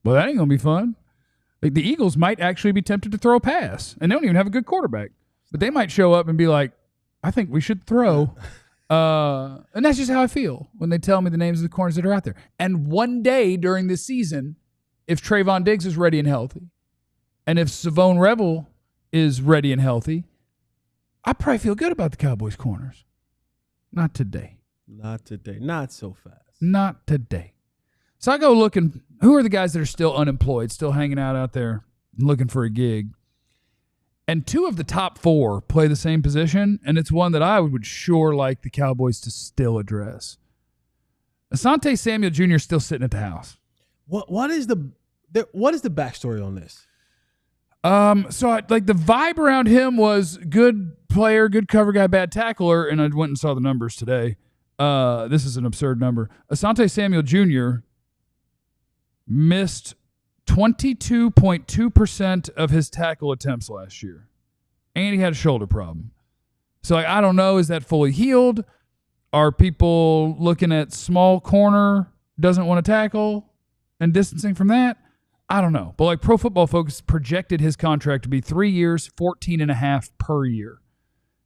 Well, that ain't going to be fun. Like the Eagles might actually be tempted to throw a pass, and they don't even have a good quarterback. But they might show up and be like, I think we should throw. And that's just how I feel when they tell me the names of the corners that are out there. And one day during this season, if Trayvon Diggs is ready and healthy, and if Savone Revel is ready and healthy, I probably feel good about the Cowboys corners. Not today. Not today. Not so fast. Not today. So I go looking, who are the guys that are still unemployed, still hanging out there looking for a gig? And 2 of the top 4 play the same position, and it's one that I would sure like the Cowboys to still address. Asante Samuel Jr. is still sitting at the house. What is the backstory on this? So the vibe around him was good player, good cover guy, bad tackler, and I went and saw the numbers today. This is an absurd number. Asante Samuel Jr. missed 22.2% of his tackle attempts last year. And he had a shoulder problem. So I don't know. Is that fully healed? Are people looking at small corner, doesn't want to tackle, and distancing from that? I don't know. But Pro Football Focus projected his contract to be 3 years, 14.5 per year.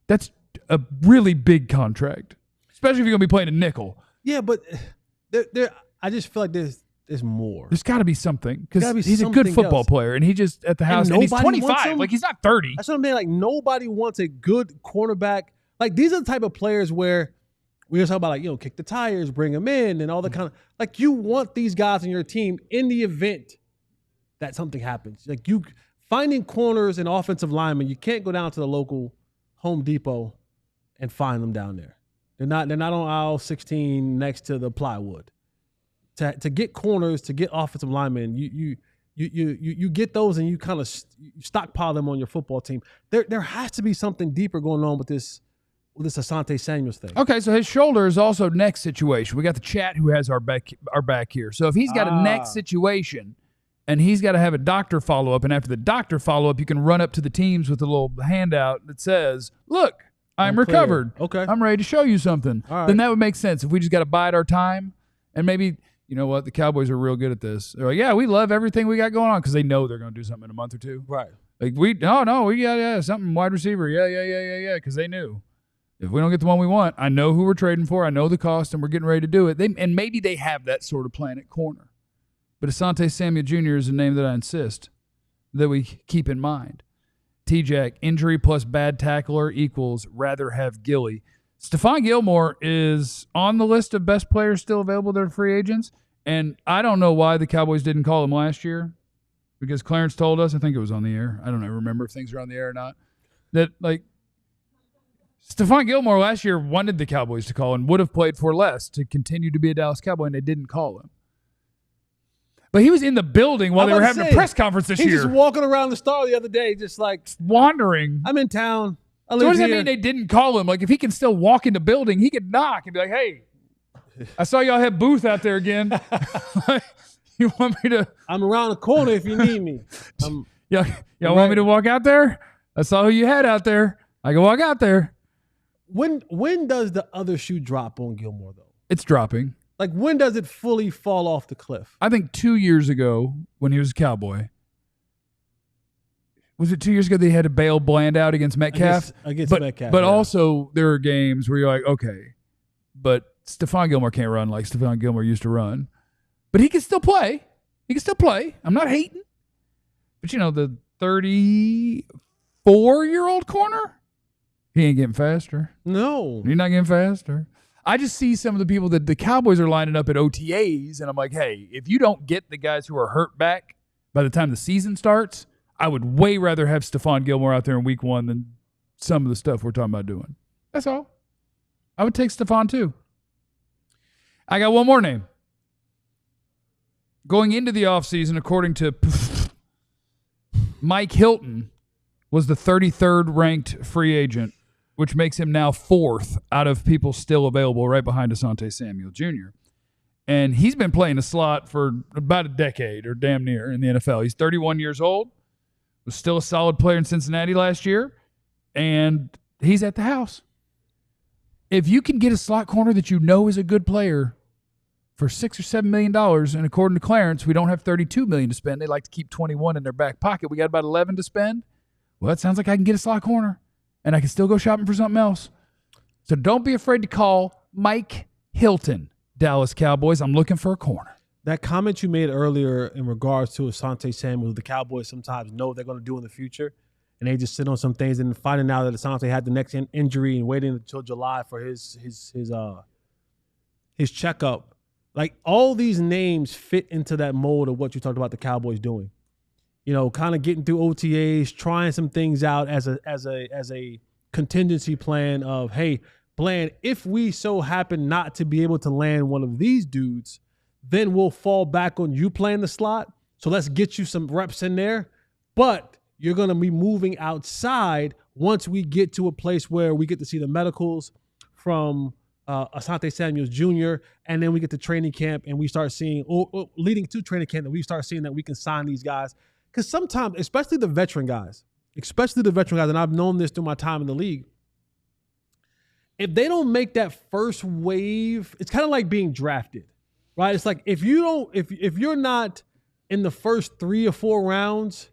That's a really big contract, especially if you're going to be playing a nickel. Yeah, but I just feel like there's more. There's got to be something because he's a good football player, and he just at the house, and he's 25. He's not 30. That's what I'm saying. Nobody wants a good cornerback. These are the type of players where we just talk about kick the tires, bring them in, and all the kind of you want these guys on your team in the event that something happens. You finding corners and offensive linemen, you can't go down to the local Home Depot and find them down there. They're not on aisle 16 next to the plywood. To get corners, to get offensive linemen, you get those and you kind of stockpile them on your football team. There has to be something deeper going on with this Asante Samuel thing. Okay, so his shoulder is also neck situation. We got the chat who has our back here. So if he's got a neck situation and he's got to have a doctor follow up, and after the doctor follow up, you can run up to the teams with a little handout that says, "Look, I'm recovered. Okay, I'm ready to show you something." Right. Then that would make sense if we just got to bide our time and maybe. You know what? The Cowboys are real good at this. They're like, yeah, we love everything we got going on because they know they're going to do something in a month or two. Right. We got something wide receiver. Yeah, because they knew. If we don't get the one we want, I know who we're trading for. I know the cost, and we're getting ready to do it. And maybe they have that sort of plan at corner. But Asante Samuel Jr. is a name that I insist that we keep in mind. T-Jack, injury plus bad tackler equals rather have Gilly. Stefon Gilmore is on the list of best players still available that are free agents, and I don't know why the Cowboys didn't call him last year because Clarence told us, I think it was on the air, I don't know, remember if things are on the air or not, that Stefon Gilmore last year wanted the Cowboys to call and would have played for less to continue to be a Dallas Cowboy, and they didn't call him. But he was in the building while they were having a press conference this year. He's just walking around the Star the other day, just wandering. I'm in town. So what does that mean they didn't call him? If he can still walk in the building, he could knock and be like, hey, I saw y'all have Booth out there again. You want me to? I'm around the corner if you need me. Y'all want me to walk out there? I saw who you had out there. I can walk out there. When does the other shoe drop on Gilmore, though? It's dropping. When does it fully fall off the cliff? I think 2 years ago when he was a Cowboy. Was it 2 years ago they had to bail Bland out against Metcalf? Against Metcalf. But also there are games where you're like, okay, but Stefon Gilmore can't run like Stefon Gilmore used to run. But he can still play. I'm not hating. But, the 34-year-old corner, he ain't getting faster. No. He's not getting faster. I just see some of the people that the Cowboys are lining up at OTAs, and I'm like, hey, if you don't get the guys who are hurt back by the time the season starts, I would way rather have Stefon Gilmore out there in week 1 than some of the stuff we're talking about doing. That's all. I would take Stefon too. I got one more name. Going into the offseason, according to Mike Hilton, was the 33rd ranked free agent, which makes him now 4th out of people still available right behind Asante Samuel Jr. And he's been playing a slot for about a decade or damn near in the NFL. He's 31 years old. Was still a solid player in Cincinnati last year, and he's at the house. If you can get a slot corner that you know is a good player for $6 or $7 million, and according to Clarence, we don't have $32 million to spend. They like to keep 21 in their back pocket. We got about 11 to spend. Well, that sounds like I can get a slot corner, and I can still go shopping for something else. So don't be afraid to call Mike Hilton, Dallas Cowboys. I'm looking for a corner. That comment you made earlier in regards to Asante Samuel, the Cowboys sometimes know what they're going to do in the future, and they just sit on some things and finding out that Asante had the next injury and waiting until July for his checkup. All these names fit into that mold of what you talked about the Cowboys doing. Kind of getting through OTAs, trying some things out as a contingency plan of, hey, Bland, if we so happen not to be able to land one of these dudes, then we'll fall back on you playing the slot. So let's get you some reps in there. But you're going to be moving outside once we get to a place where we get to see the medicals from Asante Samuel Jr., and then we get to training camp and we start seeing, or leading to training camp, that we start seeing that we can sign these guys. Because sometimes, especially the veteran guys, and I've known this through my time in the league, if they don't make that first wave, it's kind of like being drafted, right? It's like if you're not in the first 3 or 4 rounds,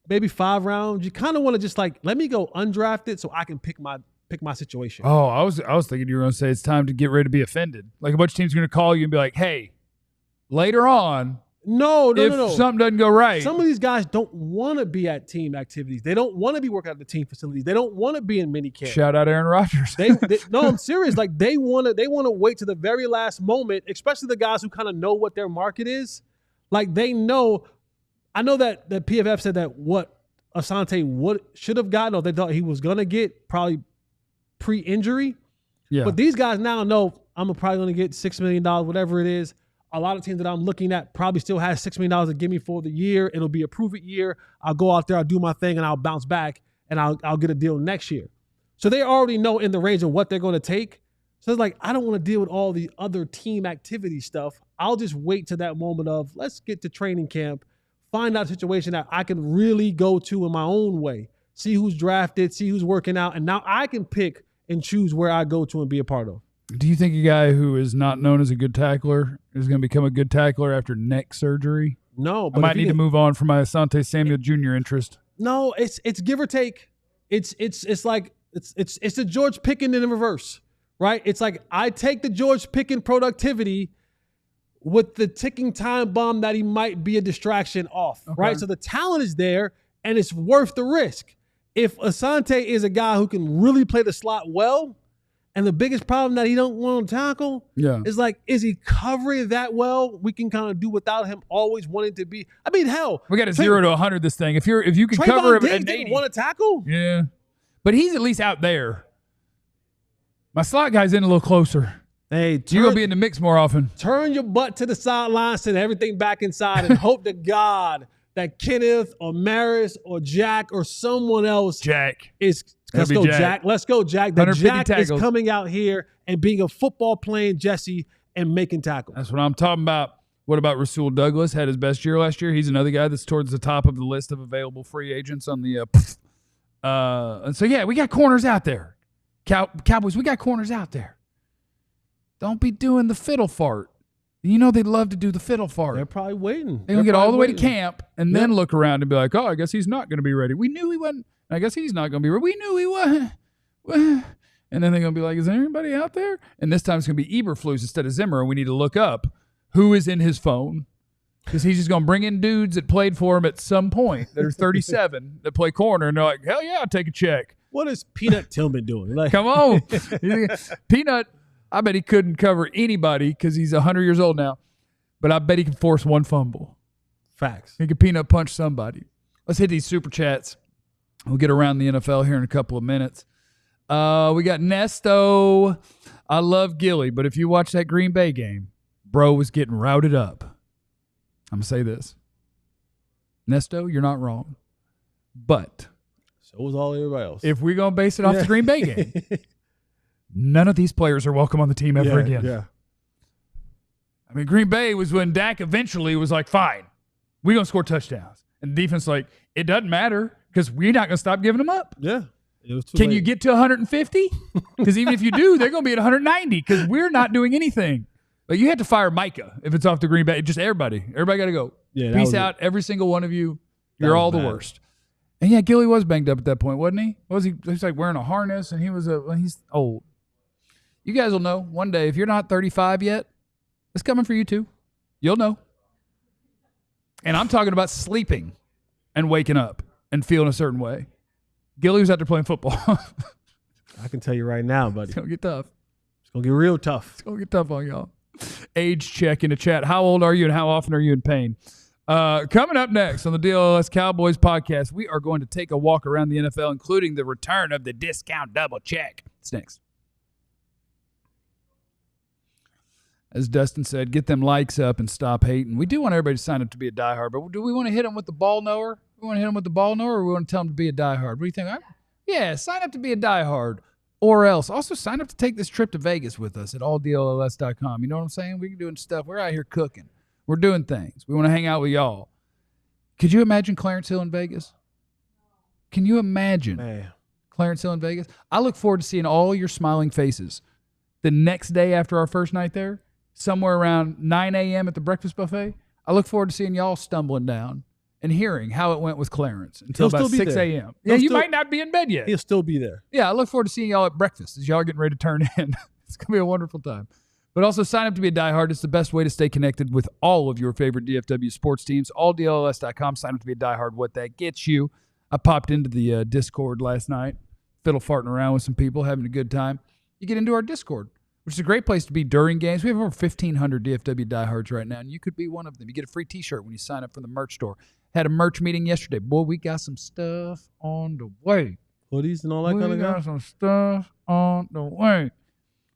maybe 5 rounds, you kind of want to just like, let me go undrafted so I can pick my situation. Oh, I was thinking you were going to say it's time to get ready to be offended. Like a bunch of teams are going to call you and be like, hey, later on, No. something doesn't go right. Some of these guys don't want to be at team activities. They don't want to be working at the team facilities. They don't want to be in mini camp. Shout out Aaron Rodgers. No, I'm serious. Like they want to wait to the very last moment, especially the guys who kind of know what their market is. Like they know. I know that the PFF said that what Asante should have gotten, or they thought he was gonna get, probably pre-injury. Yeah. But these guys now know I'm probably gonna get $6 million, whatever it is. A lot of teams that I'm looking at probably still has $6 million to give me for the year. It'll be a prove-it year. I'll go out there, I'll do my thing, and I'll bounce back, and I'll get a deal next year. So they already know in the range of what they're going to take. So it's like, I don't want to deal with all the other team activity stuff. I'll just wait to that moment of, let's get to training camp, find out a situation that I can really go to in my own way, see who's drafted, see who's working out, and now I can pick and choose where I go to and be a part of. Do you think a guy who is not known as a good tackler is going to become a good tackler after neck surgery? No, but I might need to move on from my Asante Samuel Jr. interest. No, it's give or take. It's like it's the George Pickin in the reverse, right? It's like I take the George Pickin productivity with the ticking time bomb that he might be a distraction off, right? So the talent is there and it's worth the risk. If Asante is a guy who can really play the slot well, and the biggest problem that he don't want to tackle is like, is he covering that well? We can kind of do without him always wanting to be. I mean, hell, we got a 0 to 100 this thing. If you can cover him at 80, want to tackle? Yeah, but he's at least out there. My slot guy's in a little closer. Hey, you're gonna be in the mix more often. Turn your butt to the sideline, send everything back inside, and hope to God that Kenneth or Maris or Jack or someone else is. Let's go, Jack. Let's go, Jack. That Jack is coming out here and being a football playing Jesse and making tackles. That's what I'm talking about. What about Rasul Douglas? Had his best year last year. He's another guy that's towards the top of the list of available free agents on the and so, yeah, we got corners out there. Cowboys, we got corners out there. Don't be doing the fiddle fart. You know they'd love to do the fiddle fart. They're probably waiting. They're going to get all the way to camp and then look around and be like, oh, I guess he's not going to be ready. We knew he wasn't. I guess he's not going to be ready. We knew he wasn't. And then they're going to be like, is there anybody out there? And this time it's going to be Eberflus instead of Zimmer, and we need to look up who is in his phone because he's just going to bring in dudes that played for him at some point that are 37 that play corner, and they're like, hell yeah, I'll take a check. What is Peanut Tillman doing? Like, come on. Peanut, I bet he couldn't cover anybody because he's 100 years old now, but I bet he can force one fumble. Facts. He could peanut punch somebody. Let's hit these super chats. We'll get around the NFL here in a couple of minutes. We got Nesto. I love Gilly, but if you watch that Green Bay game, bro was getting routed up. I'm going to say this. Nesto, you're not wrong. But so was all everybody else. If we're going to base it off the Green Bay game, none of these players are welcome on the team ever again. Yeah. I mean, Green Bay was when Dak eventually was like, fine, we're going to score touchdowns. And the defense like, it doesn't matter because we're not going to stop giving them up. Yeah. Can you get to 150? Because even if you do, they're going to be at 190 because we're not doing anything. But you have to fire Micah if it's off the Green Bay. Just everybody. Everybody got to go. Yeah, peace out, every single one of you. You're all the worst. And yeah, Gilly was banged up at that point, wasn't he? Was he? He's like wearing a harness, and he's old. You guys will know one day if you're not 35 yet. It's coming for you too. You'll know. And I'm talking about sleeping and waking up and feeling a certain way. Gilly was out there playing football. I can tell you right now, buddy. It's going to get tough. It's going to get real tough. It's going to get tough on y'all. Age check in the chat. How old are you and how often are you in pain? Coming up next on the DLLS Cowboys podcast, we are going to take a walk around the NFL, including the return of the discount double check. It's next. As Dustin said, get them likes up and stop hating. We do want everybody to sign up to be a diehard, but do we want to hit them with the ball knower? We want to hit them with the ball knower, or we want to tell them to be a diehard? What do you think? Yeah, sign up to be a diehard, or else. Also, sign up to take this trip to Vegas with us at alldlls.com. You know what I'm saying? We're doing stuff. We're out here cooking. We're doing things. We want to hang out with y'all. Could you imagine Clarence Hill in Vegas? Can you imagine? Man. Clarence Hill in Vegas. I look forward to seeing all your smiling faces the next day after our first night there, somewhere around 9 a.m. at the breakfast buffet. I look forward to seeing y'all stumbling down and hearing how it went with Clarence until about 6 a.m. Yeah, you might not be in bed yet. He'll still be there. Yeah, I look forward to seeing y'all at breakfast as y'all are getting ready to turn in. It's going to be a wonderful time. But also sign up to be a diehard. It's the best way to stay connected with all of your favorite DFW sports teams. AllDLLS.com. Sign up to be a diehard. What that gets you. I popped into the Discord last night, fiddle farting around with some people, having a good time. You get into our Discord, which is a great place to be during games. We have over 1,500 DFW diehards right now, and you could be one of them. You get a free T-shirt when you sign up for the merch store. Had a merch meeting yesterday. Boy, we got some stuff on the way. Hoodies and all that kind of stuff? We got some stuff on the way.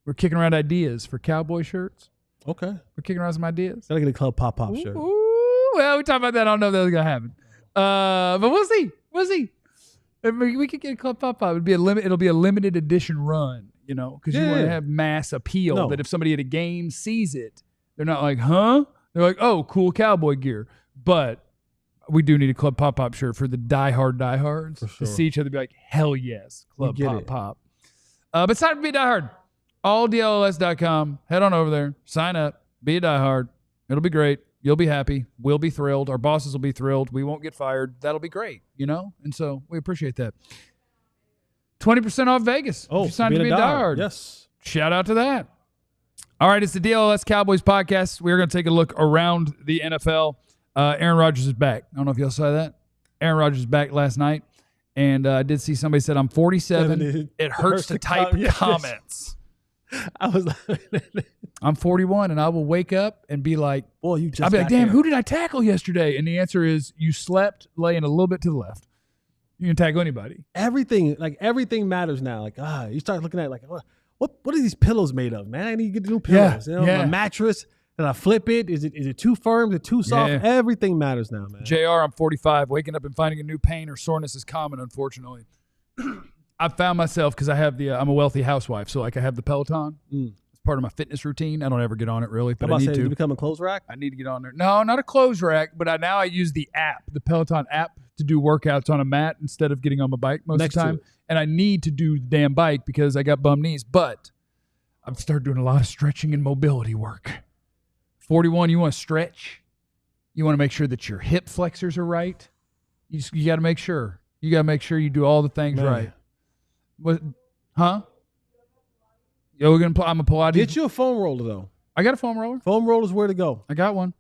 We're kicking around ideas for cowboy shirts. Okay. We're kicking around some ideas. Gotta get a Club Pop shirt. Ooh, well, we talk about that. I don't know if that's going to happen. But we'll see. We'll see. We could get a Club Pop. It'll be a limited edition run, because you want to have mass appeal that if somebody at a game sees it, they're not like, huh? They're like, oh, cool cowboy gear. But we do need a Club Pop shirt for the diehards to see each other be like, hell yes, Club Pop. But sign up to be a diehard. AllDLLS.com. Head on over there. Sign up. Be a diehard. It'll be great. You'll be happy. We'll be thrilled. Our bosses will be thrilled. We won't get fired. That'll be great, And so we appreciate that. 20% off Vegas. Oh, if you sign up to be a diehard. Yes. Shout out to that. All right, it's the DLLS Cowboys podcast. We're going to take a look around the NFL. Aaron Rodgers is back. I don't know if y'all saw that. Aaron Rodgers is back last night. And I did see somebody said, I'm 47. It hurts to type comments. I was like, I'm 41, and I will wake up and be like, boy, you just I'll be like, got damn, here. who did I tackle yesterday? And the answer is you slept laying a little bit to the left. You can tackle anybody. Everything matters now. Like, you start looking at what are these pillows made of, man? I need to get new pillows. A mattress. And I flip it. Is it too firm? Is it too soft? Yeah. Everything matters now, man. JR, I'm 45. Waking up and finding a new pain or soreness is common, unfortunately. I've found myself, because I'm a wealthy housewife, so I have the Peloton. It's part of my fitness routine. I don't ever get on it really, but I need to. You become a clothes rack? I need to get on there. No, not a clothes rack, but now I use the Peloton app, to do workouts on a mat instead of getting on my bike most of the time. And I need to do the damn bike because I got bum knees, but I've started doing a lot of stretching and mobility work. 41, you want to stretch? You want to make sure that your hip flexors are right? You got to make sure. You got to make sure you do all the things right. What? Huh? Yo, I'm gonna pull out. Get you a foam roller though. I got a foam roller. Foam roller's where to go. I got one.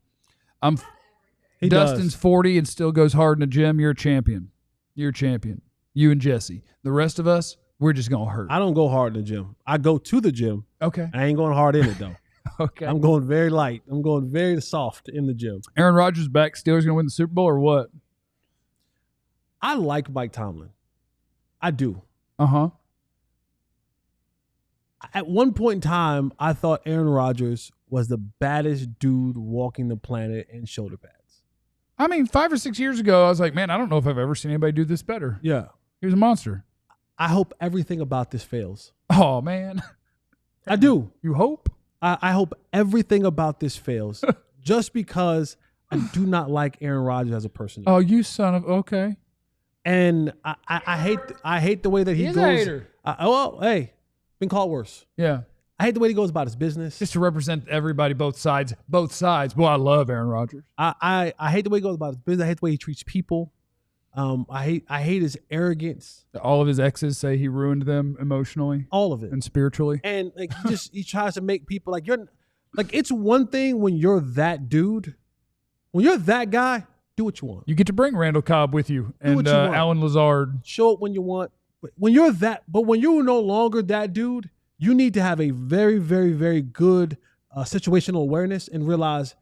Dustin's 40 and still goes hard in the gym. You're a champion. You're a champion. You and Jesse. The rest of us, we're just gonna hurt. I don't go hard in the gym. I go to the gym. Okay. I ain't going hard in it though. Okay. I'm going very light. I'm going very soft in the gym. Aaron Rodgers back. Steelers gonna win the Super Bowl or what? I like Mike Tomlin. I do. Uh-huh. At one point in time, I thought Aaron Rodgers was the baddest dude walking the planet in shoulder pads. I mean, 5 or 6 years ago, I was like, man, I don't know if I've ever seen anybody do this better. Yeah. He was a monster. I hope everything about this fails. Oh, man. I do. You hope? I hope everything about this fails just because I do not like Aaron Rodgers as a person. Oh, you son of... Okay. And I hate the way that he He's goes. a hater. Hey, been called worse. Yeah. I hate the way he goes about his business. Just to represent everybody, both sides. Both sides. Boy, I love Aaron Rodgers. I hate the way he goes about his business. I hate the way he treats people. I hate his arrogance. All of his exes say he ruined them emotionally. All of it. And spiritually. And he tries to make people it's one thing when you're that dude. When you're that guy, do what you want. You get to bring Randall Cobb with you and Alan Lazard. Show up when you want. But when you're no longer that dude, you need to have a very, very, very good situational awareness and realize,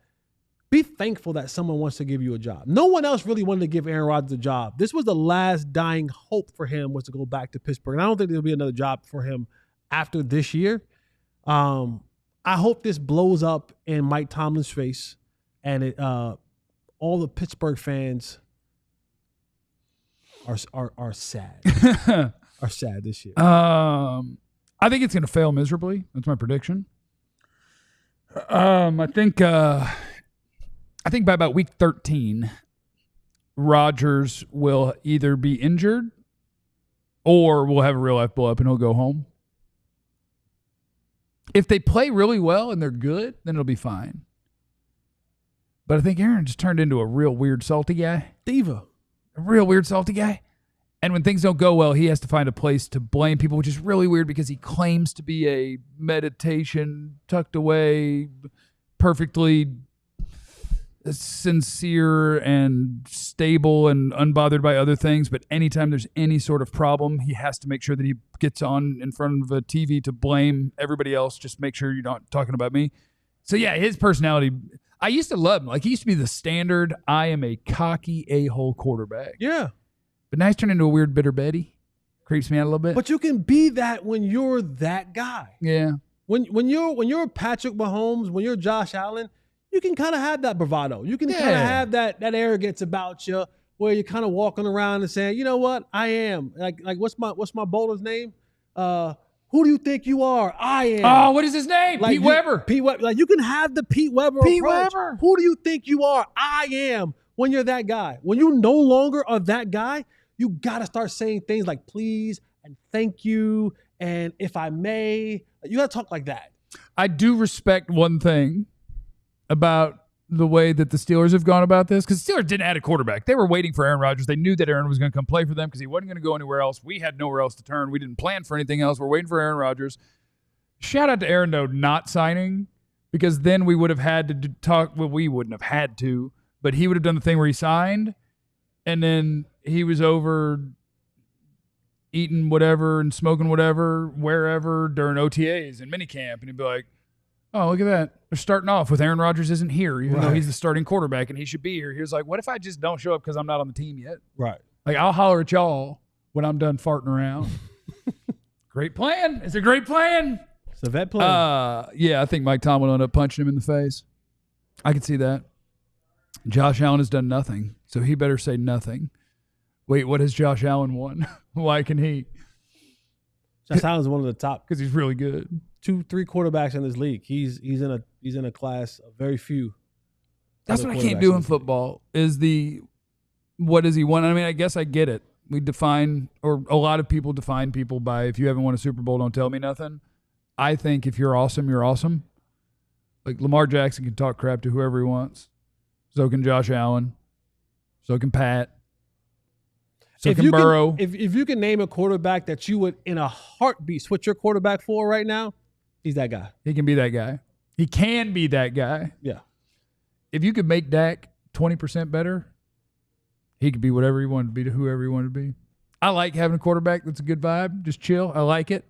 be thankful that someone wants to give you a job. No one else really wanted to give Aaron Rodgers a job. This was the last dying hope for him, was to go back to Pittsburgh. And I don't think there'll be another job for him after this year. I hope this blows up in Mike Tomlin's face, and all the Pittsburgh fans are sad. Are sad this year. I think it's going to fail miserably. That's my prediction. I think by about week 13, Rodgers will either be injured or we'll have a real life blow up and he'll go home. If they play really well and they're good, then it'll be fine. But I think Aaron just turned into a real weird salty guy. Diva. A real weird salty guy. And when things don't go well, he has to find a place to blame people, which is really weird because he claims to be a meditation, tucked away, perfectly sincere and stable and unbothered by other things. But anytime there's any sort of problem, he has to make sure that he gets on in front of a TV to blame everybody else. Just make sure you're not talking about me. So, yeah, his personality, I used to love him. Like, he used to be the standard, I am a cocky a-hole quarterback. Yeah. But now he's turned into a weird bitter Betty. Creeps me out a little bit. But you can be that when you're that guy. Yeah. When you're Patrick Mahomes, when you're Josh Allen, you can kind of have that bravado. You can kind of have that arrogance about you, where you're kind of walking around and saying, you know what, I am. Like what's my bowler's name? Who do you think you are? I am. Oh, what is his name? Like Pete Weber. Pete Weber. Like, you can have the Pete Weber approach. Weber. Who do you think you are? I am. When you're that guy. When you no longer are that guy, you got to start saying things like please and thank you and if I may. You got to talk like that. I do respect one thing about the way that the Steelers have gone about this, because the Steelers didn't add a quarterback. They were waiting for Aaron Rodgers. They knew that Aaron was going to come play for them because he wasn't going to go anywhere else. We had nowhere else to turn. We didn't plan for anything else. We're waiting for Aaron Rodgers. Shout out to Aaron, though, not signing, because then we would have had to talk. Well, we wouldn't have had to, but he would have done the thing where he signed, and then he was over eating whatever and smoking whatever, wherever, during OTAs and minicamp, and he'd be like, oh, look at that. They're starting off with Aaron Rodgers isn't here, even though he's the starting quarterback and he should be here. He was like, what if I just don't show up because I'm not on the team yet? Right. Like, I'll holler at y'all when I'm done farting around. Great plan. It's a great plan. It's a vet plan. Yeah, I think Mike Tomlin will end up punching him in the face. I can see that. Josh Allen has done nothing, so he better say nothing. Wait, what has Josh Allen won? Why can he? Josh Allen's one of the top. Because he's really good. 2-3 quarterbacks in this league. He's in a class of very few. That's what I can't do in football is what does he want? I mean, I guess I get it. We define, or a lot of people define people by, if you haven't won a Super Bowl, don't tell me nothing. I think if you're awesome, you're awesome. Like, Lamar Jackson can talk crap to whoever he wants. So can Josh Allen. So can Pat. So can Burrow. If you can name a quarterback that you would, in a heartbeat, switch your quarterback for right now, he's that guy. He can be that guy. He can be that guy. Yeah. If you could make Dak 20% better, he could be whatever he wanted to be to whoever he wanted to be. I like having a quarterback that's a good vibe, just chill. I like it.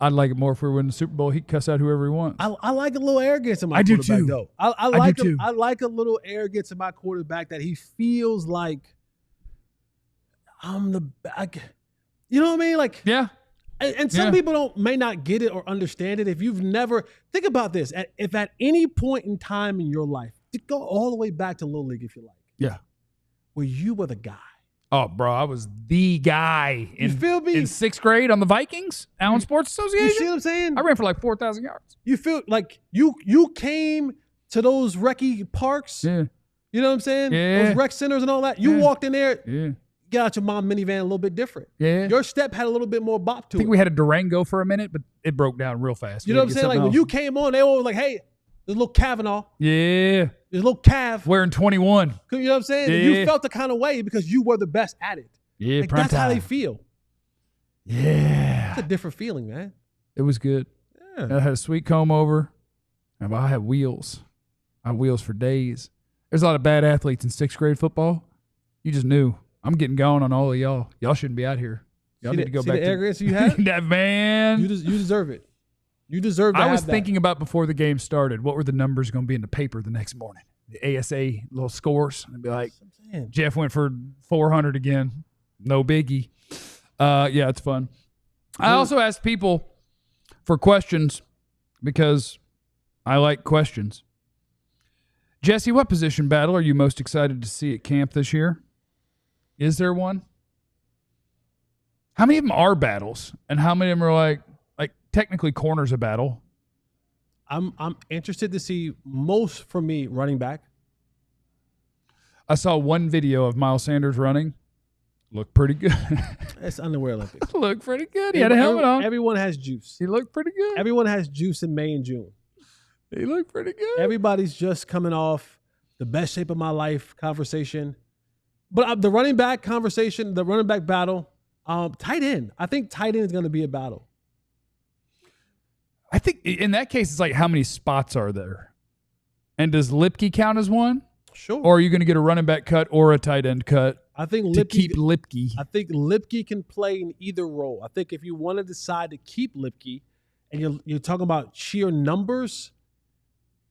I'd like it more if we were in the Super Bowl. He'd cuss out whoever he wants. I like a little arrogance in my quarterback, do too. though. I like a little arrogance in my quarterback that he feels like I'm the back. You know what I mean? Like, yeah. And some people may not get it or understand it. If you've never, think about this. If at any point in time in your life, go all the way back to Little League if you like. Yeah. Where you were the guy. Oh, bro, I was the guy You feel me? in 6th grade on the Vikings, Allen Sports Association. You see what I'm saying? I ran for like 4,000 yards. You feel like you came to those recce parks. Yeah. You know what I'm saying? Yeah. Those rec centers and all that. You walked in there. Yeah. Get out your mom minivan a little bit different. Yeah. Your step had a little bit more bop to it. I think we had a Durango for a minute, but it broke down real fast. You know what I'm saying? Like, when you came on, they were like, hey, there's a little Cavanaugh. Yeah. There's a little Cav. Wearing 21. You know what I'm saying? Yeah. You felt the kind of way because you were the best at it. Yeah, like, that's how they feel. Yeah. It's a different feeling, man. It was good. Yeah. I had a sweet comb over. And I had wheels. I had wheels for days. There's a lot of bad athletes in 6th grade football. You just knew. I'm getting gone on all of y'all. Y'all shouldn't be out here. Y'all need to go back the arrogance you had? that man. You deserve it. You deserve to I have was that. thinking about before the game started, what were the numbers going to be in the paper the next morning? The ASA little scores. And I'd be like, Jeff went for 400 again. No biggie. Yeah, it's fun. I also asked people for questions because I like questions. Jesse, what position battle are you most excited to see at camp this year? Is there one? How many of them are battles? And how many of them are like technically corners a battle? I'm interested to see most, for me, running back. I saw one video of Miles Sanders running, Looked pretty good. It's underwear Olympics. Looked pretty good. He had a helmet on. Everyone has juice. He looked pretty good. Everyone has juice in May and June. He looked pretty good. Everybody's just coming off the best shape of my life conversation. But the running back conversation, the running back battle, tight end. I think tight end is going to be a battle. I think in that case, it's like how many spots are there? And does Lipke count as one? Sure. Or are you going to get a running back cut or a tight end cut? I think to keep Lipke. I think Lipke can play in either role. I think if you want to decide to keep Lipke and you're talking about sheer numbers,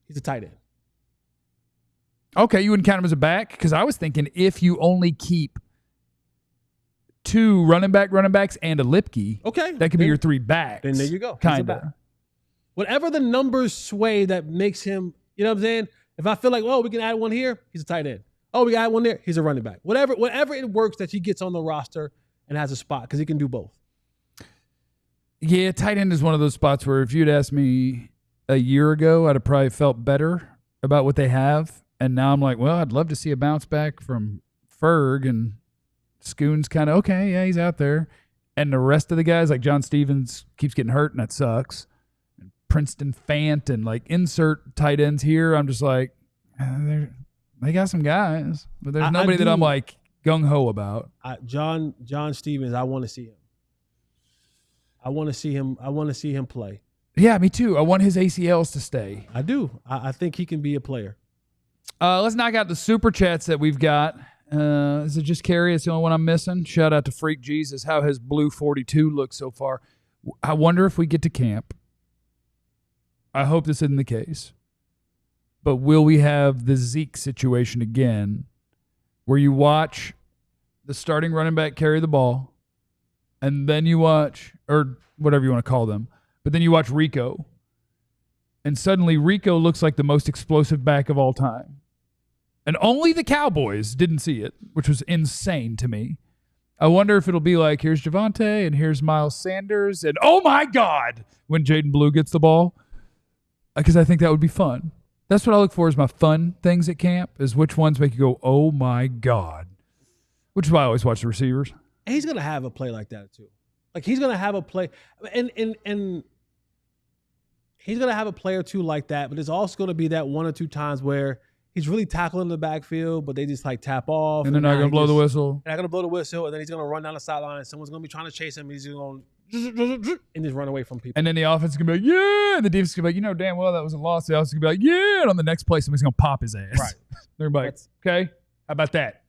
he's a tight end. Okay, you wouldn't count him as a back? Because I was thinking if you only keep 2 running backs and a Lipke, okay, that could be your 3 backs. Then there you go. Kind of. Whatever the numbers sway that makes him, you know what I'm saying? If I feel like, oh, we can add one here, he's a tight end. Oh, we got one there, he's a running back. Whatever it works that he gets on the roster and has a spot, because he can do both. Yeah, tight end is one of those spots where if you'd asked me a year ago, I'd have probably felt better about what they have. And now I'm like, well, I'd love to see a bounce back from Ferg, and Schoon's kind of, okay, yeah, he's out there. And the rest of the guys, like John Stevens, keeps getting hurt, and that sucks. And Princeton Fant and like insert tight ends here. I'm just like, they got some guys, but there's nobody that I'm like gung-ho about. John Stevens, I want to see him. I want to see him play. Yeah, me too. I want his ACLs to stay. I do. I think he can be a player. Let's knock out the super chats that we've got. Is it just Carrie? It's the only one I'm missing. Shout out to Freak Jesus. How has Blue 42 looked so far? I wonder if we get to camp. I hope this isn't the case. But will we have the Zeke situation again, where you watch the starting running back carry the ball, and then you watch, or whatever you want to call them, but then you watch Rico, and suddenly Rico looks like the most explosive back of all time. And only the Cowboys didn't see it, which was insane to me. I wonder if it'll be like, here's Javonte, and here's Miles Sanders, and oh my God, when Jaden Blue gets the ball. Because I think that would be fun. That's what I look for is my fun things at camp, is which ones make you go, oh my God. Which is why I always watch the receivers. And he's going to have a play like that too. Like he's going to have a play, and he's going to have a play or two like that, but there's also going to be that 1 or 2 times where he's really tackling the backfield, but they just like tap off. And they're not going to blow the whistle. They're not going to blow the whistle, and then he's going to run down the sideline, and someone's going to be trying to chase him, and he's going to and just run away from people. And then the offense is going to be like, yeah, and the defense is going to be like, damn well that was a loss. The offense is going to be like, yeah, and on the next play, somebody's going to pop his ass. Right. They're like, okay, how about that?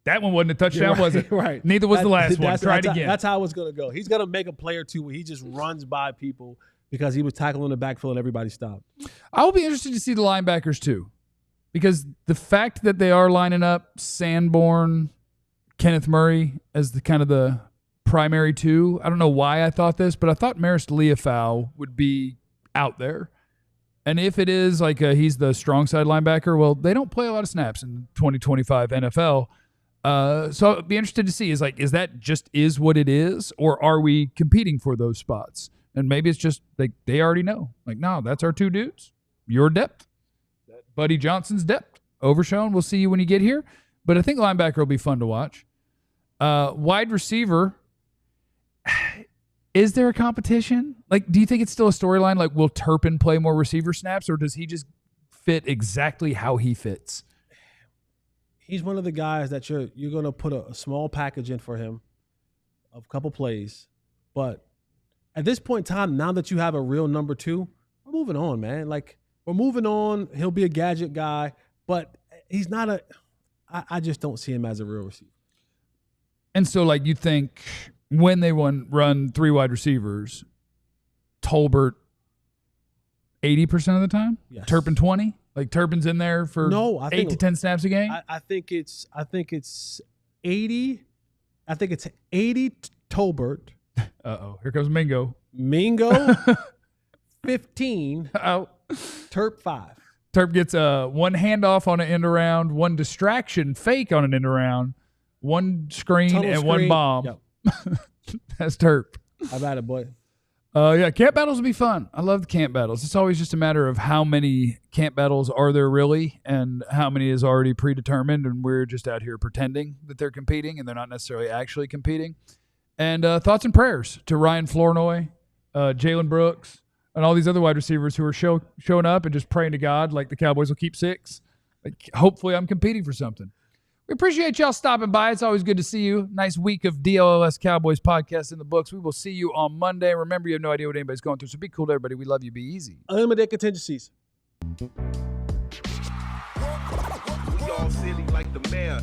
That one wasn't a touchdown, was it? Right. Neither was the last one. Try it again. That's how it's going to go. He's going to make a play or two where he just runs by people because he was tackling the backfield and everybody stopped. I will be interested to see the linebackers too, because the fact that they are lining up Sandborn, Kenneth Murray as the kind of the primary 2. I don't know why I thought this, but I thought Marist Leofau would be out there. And if it is like he's the strong side linebacker, well, they don't play a lot of snaps in 2025 NFL. So I'd be interested to see is that just is what it is, or are we competing for those spots? And maybe it's just like they already know. Like, no, that's our 2 dudes. Your depth. Buddy Johnson's depth. Overshown. We'll see you when you get here. But I think linebacker will be fun to watch. Wide receiver. Is there a competition? Like, do you think it's still a storyline? Like, will Turpin play more receiver snaps, or does he just fit exactly how he fits? He's one of the guys that you're going to put a small package in for him of a couple plays. But at this point in time, now that you have a real number 2, we're moving on, man. Like, we're moving on. He'll be a gadget guy, but he's not I just don't see him as a real receiver. And so, like, you think when they run 3 wide receivers, Tolbert 80% of the time? Yes. Turpin 20? Like, Turpin's in there for 8 to 10 snaps a game? I think it's 80. I think it's 80 Tolbert. Uh-oh. Here comes Mingo. 15. Oh. Terp 5. Terp gets one handoff on an end around, one distraction fake on an end around, one screen, Tunnel and screen. one bomb. Yep. That's Terp. How about it, boy? Yeah, camp battles will be fun. I love the camp battles. It's always just a matter of how many camp battles are there really and how many is already predetermined, and we're just out here pretending that they're competing and they're not necessarily actually competing. And thoughts and prayers to Ryan Flournoy, Jalen Brooks, and all these other wide receivers who are showing up and just praying to God like the Cowboys will keep 6. Like, hopefully I'm competing for something. We appreciate y'all stopping by. It's always good to see you. Nice week of DLLS Cowboys podcast in the books. We will see you on Monday. Remember, you have no idea what anybody's going through, so be cool to everybody. We love you. Be easy. Unlimited contingencies. We all silly like the mayor.